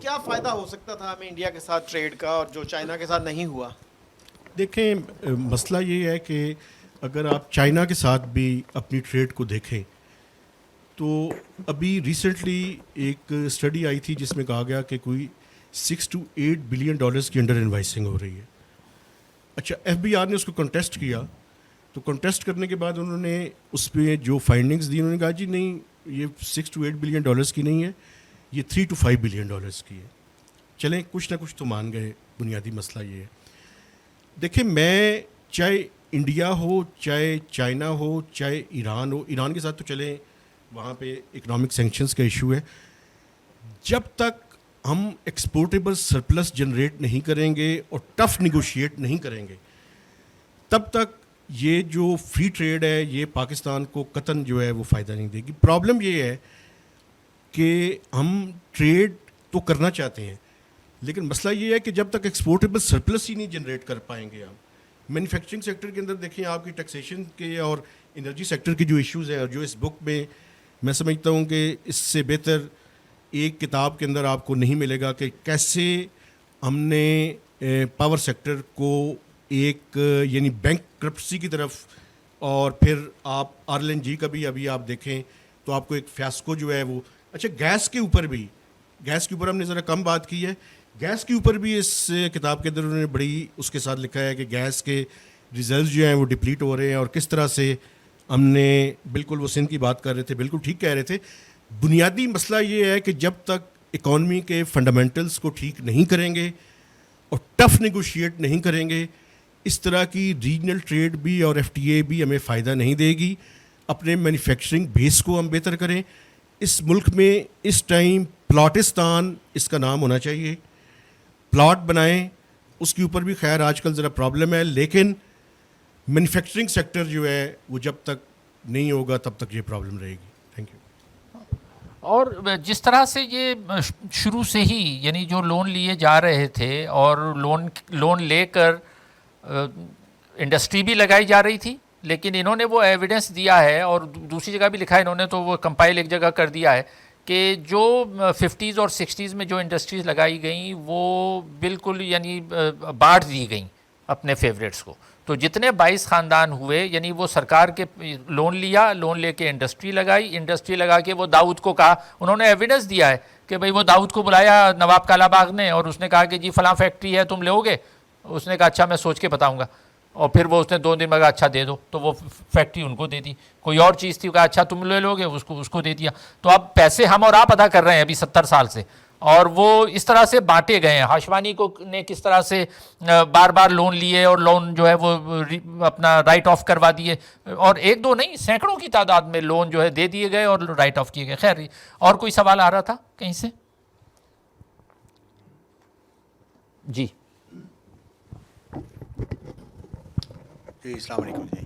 کیا فائدہ ہو سکتا تھا ہمیں انڈیا کے ساتھ ٹریڈ کا اور جو چائنا کے ساتھ نہیں ہوا؟ دیکھیں مسئلہ یہ ہے کہ اگر آپ چائنا کے ساتھ بھی اپنی ٹریڈ کو دیکھیں تو ابھی ریسنٹلی ایک اسٹڈی آئی تھی جس میں کہا گیا کہ کوئی 6 to 8 بلین ڈالرز کی انڈر انوائسنگ ہو رہی ہے. اچھا FBR نے اس کو کنٹیسٹ کیا, تو کنٹیسٹ کرنے کے بعد انہوں نے اس پہ جو فائنڈنگز دی, انہوں نے کہا جی نہیں یہ 6 to 8 بلین ڈالرز کی نہیں ہے, یہ 3 to 5 بلین ڈالرز کی ہے. چلیں کچھ نہ کچھ تو مان گئے, بنیادی مسئلہ یہ ہے. دیکھیں میں چاہے انڈیا ہو, چاہے چائنا ہو, چاہے ایران ہو, ایران کے ساتھ تو چلیں وہاں پہ اکنامک سینکشنز کا ایشو ہے, جب تک ہم ایکسپورٹیبل سرپلس جنریٹ نہیں کریں گے اور ٹف نیگوشیٹ نہیں کریں گے تب تک یہ جو فری ٹریڈ ہے یہ پاکستان کو قطعاً جو ہے وہ فائدہ نہیں دے گی. پرابلم یہ ہے کہ ہم ٹریڈ تو کرنا چاہتے ہیں لیکن مسئلہ یہ ہے کہ جب تک ایکسپورٹیبل سرپلس ہی نہیں جنریٹ کر پائیں گے ہم. مینوفیکچرنگ سیکٹر کے اندر دیکھیں آپ کی ٹیکسیشن کے اور انرجی سیکٹر کے جو ایشوز ہیں, اور جو اس بک میں سمجھتا ہوں کہ اس سے بہتر ایک کتاب کے اندر آپ کو نہیں ملے گا کہ کیسے ہم نے پاور سیکٹر کو ایک یعنی بینک کرپسی کی طرف, اور پھر آپ RLNG کا بھی ابھی آپ دیکھیں تو آپ کو ایک فیاسکو جو ہے وہ. اچھا گیس کے اوپر ہم نے ذرا کم بات کی ہے, گیس کے اوپر بھی اس کتاب کے اندر انہوں نے بڑی اس کے ساتھ لکھا ہے کہ گیس کے ریزروز جو ہیں وہ ڈپلیٹ ہو رہے ہیں, اور کس طرح سے ہم نے, بالکل وہ سندھ کی بات کر رہے تھے, بالکل ٹھیک کہہ رہے تھے. بنیادی مسئلہ یہ ہے کہ جب تک اکانومی کے فنڈامنٹلز کو ٹھیک نہیں کریں گے اور ٹف نیگوشیٹ نہیں کریں گے, اس طرح کی ریجنل ٹریڈ بھی اور FTA بھی ہمیں فائدہ نہیں دے گی. اپنے مینوفیکچرنگ بیس کو ہم بہتر کریں. اس ملک میں اس ٹائم پلاٹستان اس کا نام ہونا چاہیے, پلاٹ بنائیں. اس کے اوپر بھی خیر آج کل ذرا پرابلم ہے, لیکن مینوفیکچرنگ سیکٹر جو ہے وہ جب تک نہیں ہوگا تب تک یہ پرابلم رہے گی. Thank you. اور جس طرح سے یہ شروع سے ہی یعنی جو لون لیے جا رہے تھے اور لون لے کر انڈسٹری بھی لگائی جا رہی تھی, لیکن انہوں نے وہ ایویڈنس دیا ہے اور دوسری جگہ بھی لکھا ہے انہوں نے, تو وہ کمپائل ایک جگہ کر دیا ہے کہ جو 50s اور 60s میں جو انڈسٹریز لگائی گئیں وہ بالکل یعنی بانٹ دی گئیں اپنے فیوریٹس کو. تو جتنے 22 خاندان ہوئے یعنی وہ سرکار کے لون لیا, لون لے کے انڈسٹری لگائی, انڈسٹری لگا کے وہ داؤد کو کہا, انہوں نے ایویڈنس دیا ہے کہ بھئی وہ داؤد کو بلایا نواب کالا باغ نے اور اس نے کہا کہ جی فلاں فیکٹری ہے تم لو گے, اس نے کہا اچھا میں سوچ کے بتاؤں گا, اور پھر وہ اس نے 2 دن میں کہا اچھا دے دو, تو وہ فیکٹری ان کو دے دی. کوئی اور چیز تھی, کہا اچھا تم لے لو گے, اس کو دے دیا. تو اب پیسے ہم اور آپ ادا کر رہے ہیں ابھی 70 سال سے, اور وہ اس طرح سے بانٹے گئے ہیں. ہاشوانی کو نے کس طرح سے بار بار لون لیے اور لون جو ہے وہ اپنا رائٹ آف کروا دیے, اور 1-2 نہیں سینکڑوں کی تعداد میں لون جو ہے دے دیے گئے اور رائٹ آف کیے گئے. خیر اور کوئی سوال آ رہا تھا کہیں سے؟ جی جی السلام علیکم. جی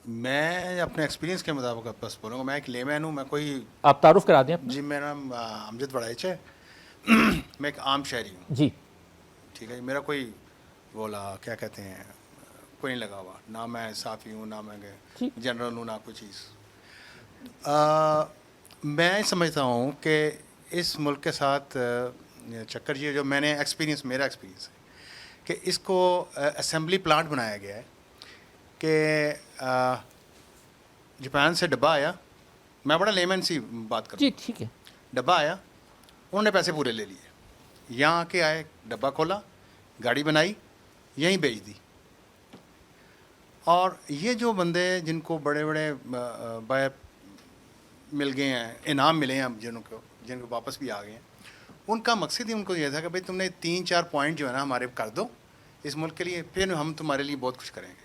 میں اپنے ایکسپیرینس کے مطابق بس بولوں گا. میں ایک لیمین ہوں, میں کوئی, آپ تعارف کرا دیں. جی میرا نام امجد وڑائچ ہے, میں ایک عام شہری ہوں. جی ٹھیک ہے, میرا کوئی بولا کیا کہتے ہیں کوئی نہیں لگا ہوا, نہ میں صافی ہوں نہ میں جنرل ہوں نہ کوئی چیز. میں سمجھتا ہوں کہ اس ملک کے ساتھ چکر یہ جو میں نے ایکسپیرینس, میرا ایکسپیرینس ہے کہ اس کو اسمبلی پلانٹ بنایا گیا ہے کہ جاپان سے ڈبہ آیا, میں بڑا لیمن سی بات کرتا ہوں. جی ٹھیک ہے. ڈبہ آیا, انہوں نے پیسے پورے لے لیے, یہاں کے آئے, ڈبہ کھولا, گاڑی بنائی, یہیں بیچ دی. اور یہ جو بندے جن کو بڑے بڑے بائر مل گئے ہیں, انعام ملے ہیں, جن کو واپس بھی آ گئے ہیں, ان کا مقصد ہی ان کو یہ تھا کہ بھائی تم نے 3-4 پوائنٹ جو ہے نا ہمارے کر دو اس ملک کے لیے, پھر ہم تمہارے لیے بہت کچھ کریں گے.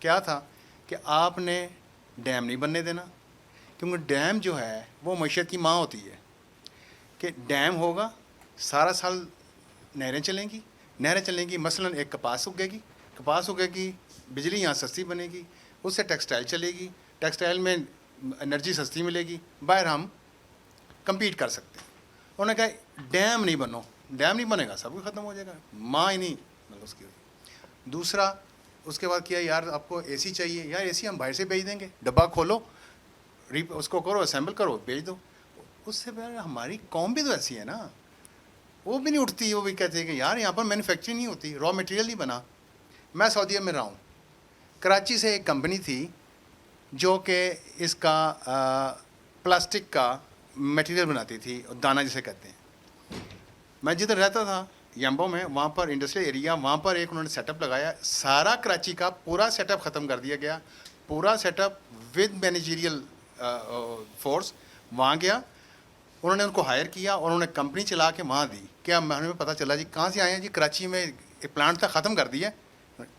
کیا تھا کہ آپ نے ڈیم نہیں بننے دینا, کیونکہ ڈیم جو ہے وہ معیشت کی ماں ہوتی ہے. کہ ڈیم ہوگا, سارا سال نہریں چلیں گی, نہریں چلیں گی, مثلاً ایک کپاس اگے گی, بجلی یہاں سستی بنے گی, اس سے ٹیکسٹائل چلے گی, ٹیکسٹائل میں انرجی سستی ملے گی, باہر ہم کمپیٹ کر سکتے ہیں. انہوں نے کہا ڈیم نہیں بنے گا, سب کچھ ختم ہو جائے گا, ماں ہی نہیں مطلب اس کی. دوسرا اس کے بعد کیا, یار آپ کو اے سی چاہیے, یار اے سی ہم باہر سے بھیج دیں گے, ڈبہ کھولو, اس کو کرو, اسمبل کرو, بھیج دو. اس سے پہلے ہماری قوم بھی تو ایسی ہے نا, وہ بھی نہیں اٹھتی. وہ بھی کہتے ہیں کہ یار یہاں پر مینوفیکچرنگ نہیں ہوتی, را مٹیریل نہیں بنا. میں سعودیہ میں رہا ہوں, کراچی سے ایک کمپنی تھی جو کہ اس کا پلاسٹک کا میٹیریل بناتی تھی, دانہ جسے کہتے ہیں. میں جدھر رہتا تھا یمبو میں, وہاں پر انڈسٹریل ایریا, وہاں پر ایک انہوں نے سیٹ اپ لگایا. سارا کراچی کا پورا سیٹ اپ ختم کر دیا گیا, پورا set up with managerial force وہاں گیا. انہوں نے ان کو ہائر کیا اور انہوں نے کمپنی چلا کے وہاں دی. کیا ہمیں پتہ چلا جی کہاں سے آئے ہیں, جی کراچی میں ایک پلانٹ تھا ختم کر دیا.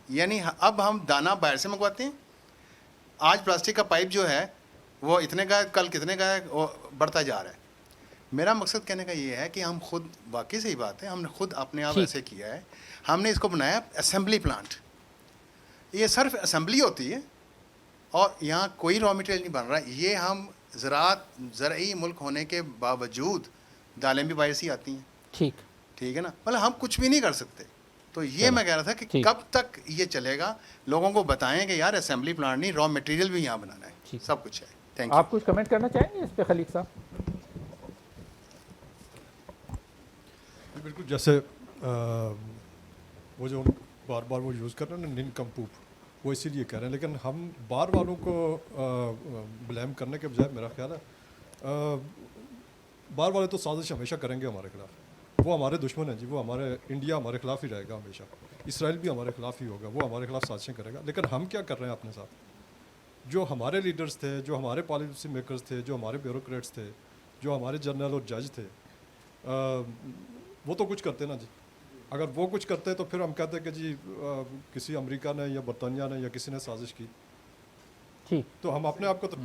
یعنی اب ہم دانہ باہر سے منگواتے ہیں. آج پلاسٹک کا پائپ جو ہے وہ اتنے کا ہے, کل کتنے کا ہے, وہ بڑھتا جا رہا ہے. میرا مقصد کہنے کا یہ ہے کہ ہم خود, واقعی صحیح بات ہے, ہم نے خود اپنے آپ ایسے کیا ہے. ہم نے اس کو بنایا اسمبلی پلانٹ. یہ صرف اسمبلی ہوتی ہے اور یہاں کوئی را مٹیریل نہیں بن رہا. یہ ہم زرعی ملک ہونے کے باوجود دالیں بھی باہر سے آتی ہیں. ٹھیک ہے نا, مطلب ہم کچھ بھی نہیں کر سکتے. تو یہ میں کہہ رہا تھا کہ کب تک یہ چلے گا, لوگوں کو بتائیں کہ یار اسمبلی پلانٹ نہیں, را مٹیریل بھی یہاں بنانا ہے, سب کچھ ہے. Thank you. آپ کچھ کمنٹ کرنا چاہیں گے اس پہ خلیق صاحب؟ بالکل, جیسے وہ جو بار بار وہ یوز کر رہے ہیں نا نن کمپوپ, وہ اسی لیے کہہ رہے ہیں. لیکن ہم بار والوں کو بلیم کرنے کے بجائے میرا خیال ہے بار والے تو سازش ہمیشہ کریں گے ہمارے خلاف. وہ ہمارے دشمن ہیں جی, وہ ہمارے انڈیا ہمارے خلاف ہی رہے گا ہمیشہ, اسرائیل بھی ہمارے خلاف ہی ہوگا, وہ ہمارے خلاف سازشیں کرے گا. لیکن ہم کیا کر رہے ہیں اپنے ساتھ؟ جو ہمارے لیڈرز تھے, جو ہمارے پالیسی میکرز تھے, جو ہمارے بیوروکریٹس تھے, جو ہمارے جنرل اور جج تھے, وہ تو کچھ کرتے نا جی. اگر وہ کچھ کرتے تو پھر ہم کہتے کہ جی کسی امریکہ نے یا برطانیہ نے یا کسی نے سازش کی. تو ہم اپنے آپ کو تو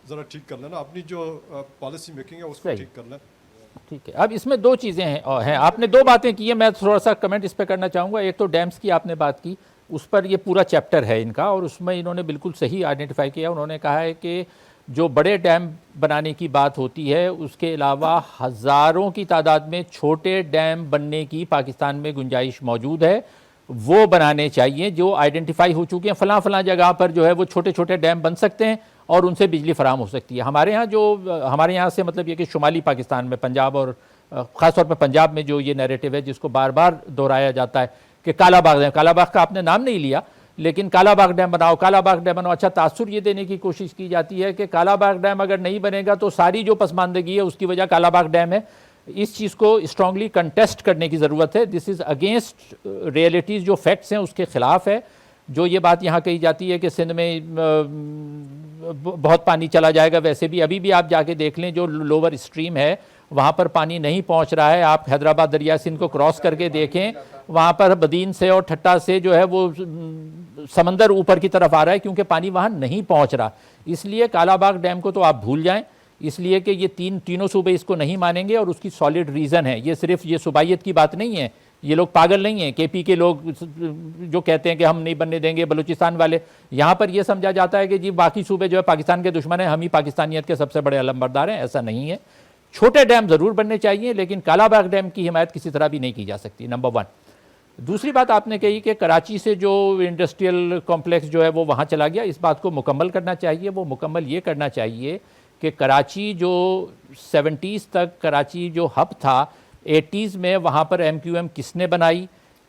ذرا ٹھیک کر لیں نا, اپنی جو پالیسی میکنگ ہے اس کو ٹھیک کر لیں. ٹھیک ہے, اب اس میں دو چیزیں ہیں. آپ نے دو باتیں کی ہیں, میں تھوڑا سا کمنٹ اس پہ کرنا چاہوں گا. ایک تو ڈیمز کی آپ نے بات کی, اس پر یہ پورا چیپٹر ہے ان کا, اور اس میں انہوں نے بالکل صحیح آئیڈینٹیفائی کیا. انہوں نے کہا ہے کہ جو بڑے ڈیم بنانے کی بات ہوتی ہے, اس کے علاوہ ہزاروں کی تعداد میں چھوٹے ڈیم بننے کی پاکستان میں گنجائش موجود ہے. وہ بنانے چاہیے جو آئیڈینٹیفائی ہو چکے ہیں. فلاں فلاں جگہ پر جو ہے وہ چھوٹے چھوٹے ڈیم بن سکتے ہیں اور ان سے بجلی فراہم ہو سکتی ہے. ہمارے یہاں سے مطلب یہ کہ شمالی پاکستان میں, پنجاب اور خاص طور پہ پنجاب میں جو یہ نیریٹو ہے جس کو بار بار دہرایا جاتا ہے کہ کالا باغ ڈیم, کالا باغ کا آپ نے نام نہیں لیا لیکن کالا باغ ڈیم بناؤ, کالا باغ ڈیم بناؤ. اچھا, تاثر یہ دینے کی کوشش کی جاتی ہے کہ کالا باغ ڈیم اگر نہیں بنے گا تو ساری جو پسماندگی ہے اس کی وجہ کالا باغ ڈیم ہے. اس چیز کو اسٹرانگلی کنٹیسٹ کرنے کی ضرورت ہے. دس از اگینسٹ ریئلٹیز, جو فیکٹس ہیں اس کے خلاف ہے. جو یہ بات یہاں کہی جاتی ہے کہ سندھ میں بہت پانی چلا جائے گا, ویسے بھی ابھی بھی آپ جا کے دیکھ لیں جو لوور اسٹریم ہے وہاں پر پانی نہیں پہنچ رہا ہے. آپ حیدرآباد دریا سندھ کو کراس کر کے دیکھیں, وہاں پر بدین سے اور ٹھٹا سے جو ہے وہ سمندر اوپر کی طرف آ رہا ہے کیونکہ پانی وہاں نہیں پہنچ رہا. اس لیے کالا باغ ڈیم کو تو آپ بھول جائیں, اس لیے کہ یہ تینوں صوبے اس کو نہیں مانیں گے, اور اس کی سالڈ ریزن ہے. یہ صرف یہ صوبائیت کی بات نہیں ہے, یہ لوگ پاگل نہیں ہیں. کے پی کے لوگ جو کہتے ہیں کہ ہم نہیں بننے دیں گے, بلوچستان والے, یہاں پر یہ سمجھا جاتا ہے کہ جی باقی صوبے جو ہے پاکستان کے دشمن ہیں, ہم ہی پاکستانیت کے سب سے بڑے علمبردار ہیں. ایسا نہیں ہے. چھوٹے ڈیم ضرور بننے چاہیے لیکن کالا باغ ڈیم کی حمایت کسی طرح بھی نہیں کی جا سکتی, نمبر 1. دوسری بات آپ نے کہی کہ کراچی سے جو انڈسٹریل کمپلیکس جو ہے وہ وہاں چلا گیا, اس بات کو مکمل کرنا چاہیے. وہ مکمل یہ کرنا چاہیے کہ کراچی جو 70s تک کراچی جو ہب تھا, 80s میں وہاں پر MQM کس نے بنائی,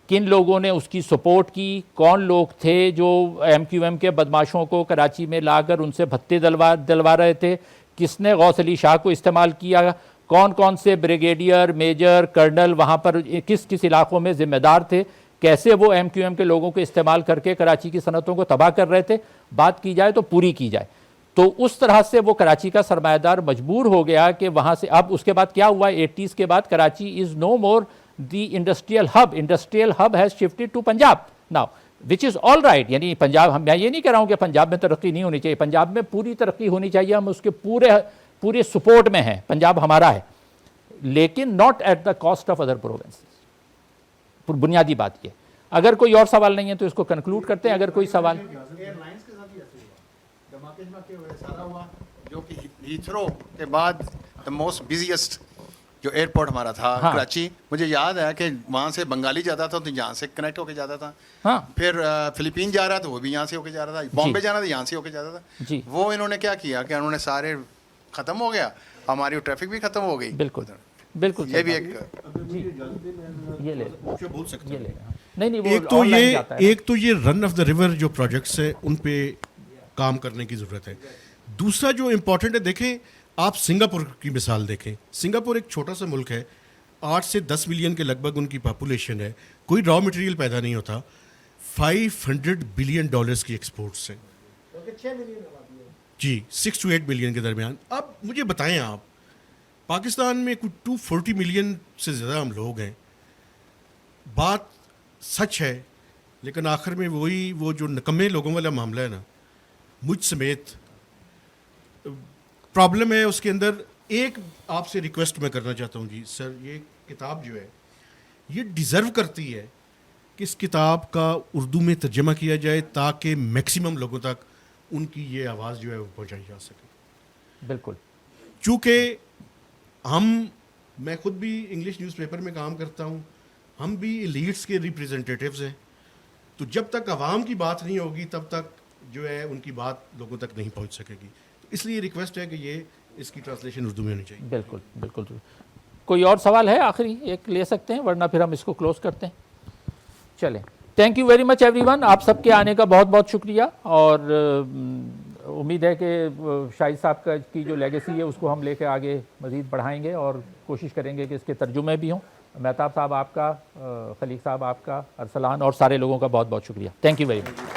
کن لوگوں نے اس کی سپورٹ کی, کون لوگ تھے جو MQM کے بدماشوں کو کراچی میں لا کر ان سے بھتے دلوا رہے تھے, کس نے غوث علی شاہ کو استعمال کیا, کون کون سے بریگیڈیئر, میجر, کرنل وہاں پر کس علاقوں میں ذمہ دار تھے, کیسے وہ MQM کے لوگوں کو استعمال کر کے کراچی کی صنعتوں کو تباہ کر رہے تھے. بات کی جائے تو پوری کی جائے تو اس طرح سے وہ کراچی کا سرمایہ دار مجبور ہو گیا کہ وہاں سے. اب اس کے بعد کیا ہوا, 80s کے بعد Karachi is no more the industrial hub has shifted to Punjab now, which is all right. یعنی پنجاب, میں یہ نہیں کہہ رہا ہوں کہ پنجاب میں ترقی نہیں ہونی چاہیے, پنجاب میں پوری ترقی ہونی چاہیے, ہم اس کے پورے سپورٹ میں ہیں, پنجاب ہمارا ہے, لیکن not at the cost of other provinces. بنیادی بات یہ. اگر کوئی اور سوال نہیں ہے تو اس کو کنکلوڈ کرتے ہیں. اگر کوئی سوال, جو کہ ہیتھرو کے بعد دا موسٹ بزیسٹ جو ایئرپورٹ ہمارا تھا کراچی, مجھے یاد ہے کہ وہاں سے بنگالی جاتا تھا تو یہاں سے کنیکٹ ہو کے جاتا تھا, پھر فلپین جا رہا تھا وہ بھی یہاں سے ہو کے جا رہا تھا, بامبے جانا تھا یہاں سے ہو کے جاتا تھا. وہ انہوں نے کیا کیا کہ انہوں نے سارے ختم ہو گیا, ہماری ٹریفک بھی ختم ہو گئی. بالکل بالکل یہ بھی ایک یہ لے جو بول سکتے یہ ہیں لے نہیں وہ ایک تو آن لائن یہ جاتا ہے. ایک تو یہ رن آف دا ریور جو پروجیکٹس ہیں ان پہ کام کرنے کی ضرورت ہے. دوسرا جو امپورٹنٹ ہے، دیکھیں آپ سنگاپور کی مثال دیکھیں. سنگاپور ایک چھوٹا سا ملک ہے، 8 سے 10 ملین کے لگ بھگ ان کی پاپولیشن ہے، کوئی را مٹیریل پیدا نہیں ہوتا، $500 بلین کی ایکسپورٹس ہیں جی، 6 to 8 بلین کے درمیان. اب مجھے بتائیں آپ، پاکستان میں کوئی 240 ملین سے زیادہ ہم لوگ ہیں، بات سچ ہے لیکن آخر میں وہی وہ جو نکمے لوگوں والا معاملہ ہے نا، مجھ سمیت پرابلم ہے اس کے اندر. ایک آپ سے ریکویسٹ میں کرنا چاہتا ہوں جی سر، یہ کتاب جو ہے یہ ڈیزرو کرتی ہے کہ اس کتاب کا اردو میں ترجمہ کیا جائے تاکہ میکسیمم لوگوں تک ان کی یہ آواز جو ہے وہ پہنچائی جا سکے. بالکل. چونکہ میں خود بھی انگلش نیوز پیپر میں کام کرتا ہوں، ہم بھی لیڈس کے ریپریزنٹیٹیوز ہیں، تو جب تک عوام کی بات نہیں ہوگی تب تک جو ہے ان کی بات لوگوں تک نہیں پہنچ سکے گی. اس لیے ریکویسٹ ہے کہ یہ اس کی ٹرانسلیشن اردو میں ہونی چاہیے. بالکل بالکل. کوئی اور سوال ہے آخری ایک لے سکتے ہیں ورنہ پھر ہم اس کو کلوز کرتے ہیں. چلیں، thank you very much every one. آپ سب کے آنے کا بہت بہت شکریہ، اور امید ہے کہ شاہد صاحب کی جو لیگیسی ہے اس کو ہم لے کے آگے مزید بڑھائیں گے اور کوشش کریں گے کہ اس کے ترجمے بھی ہوں. مہتاب صاحب آپ کا، خلیق صاحب آپ کا، ارسلان اور سارے لوگوں کا بہت بہت شکریہ. Thank you very much.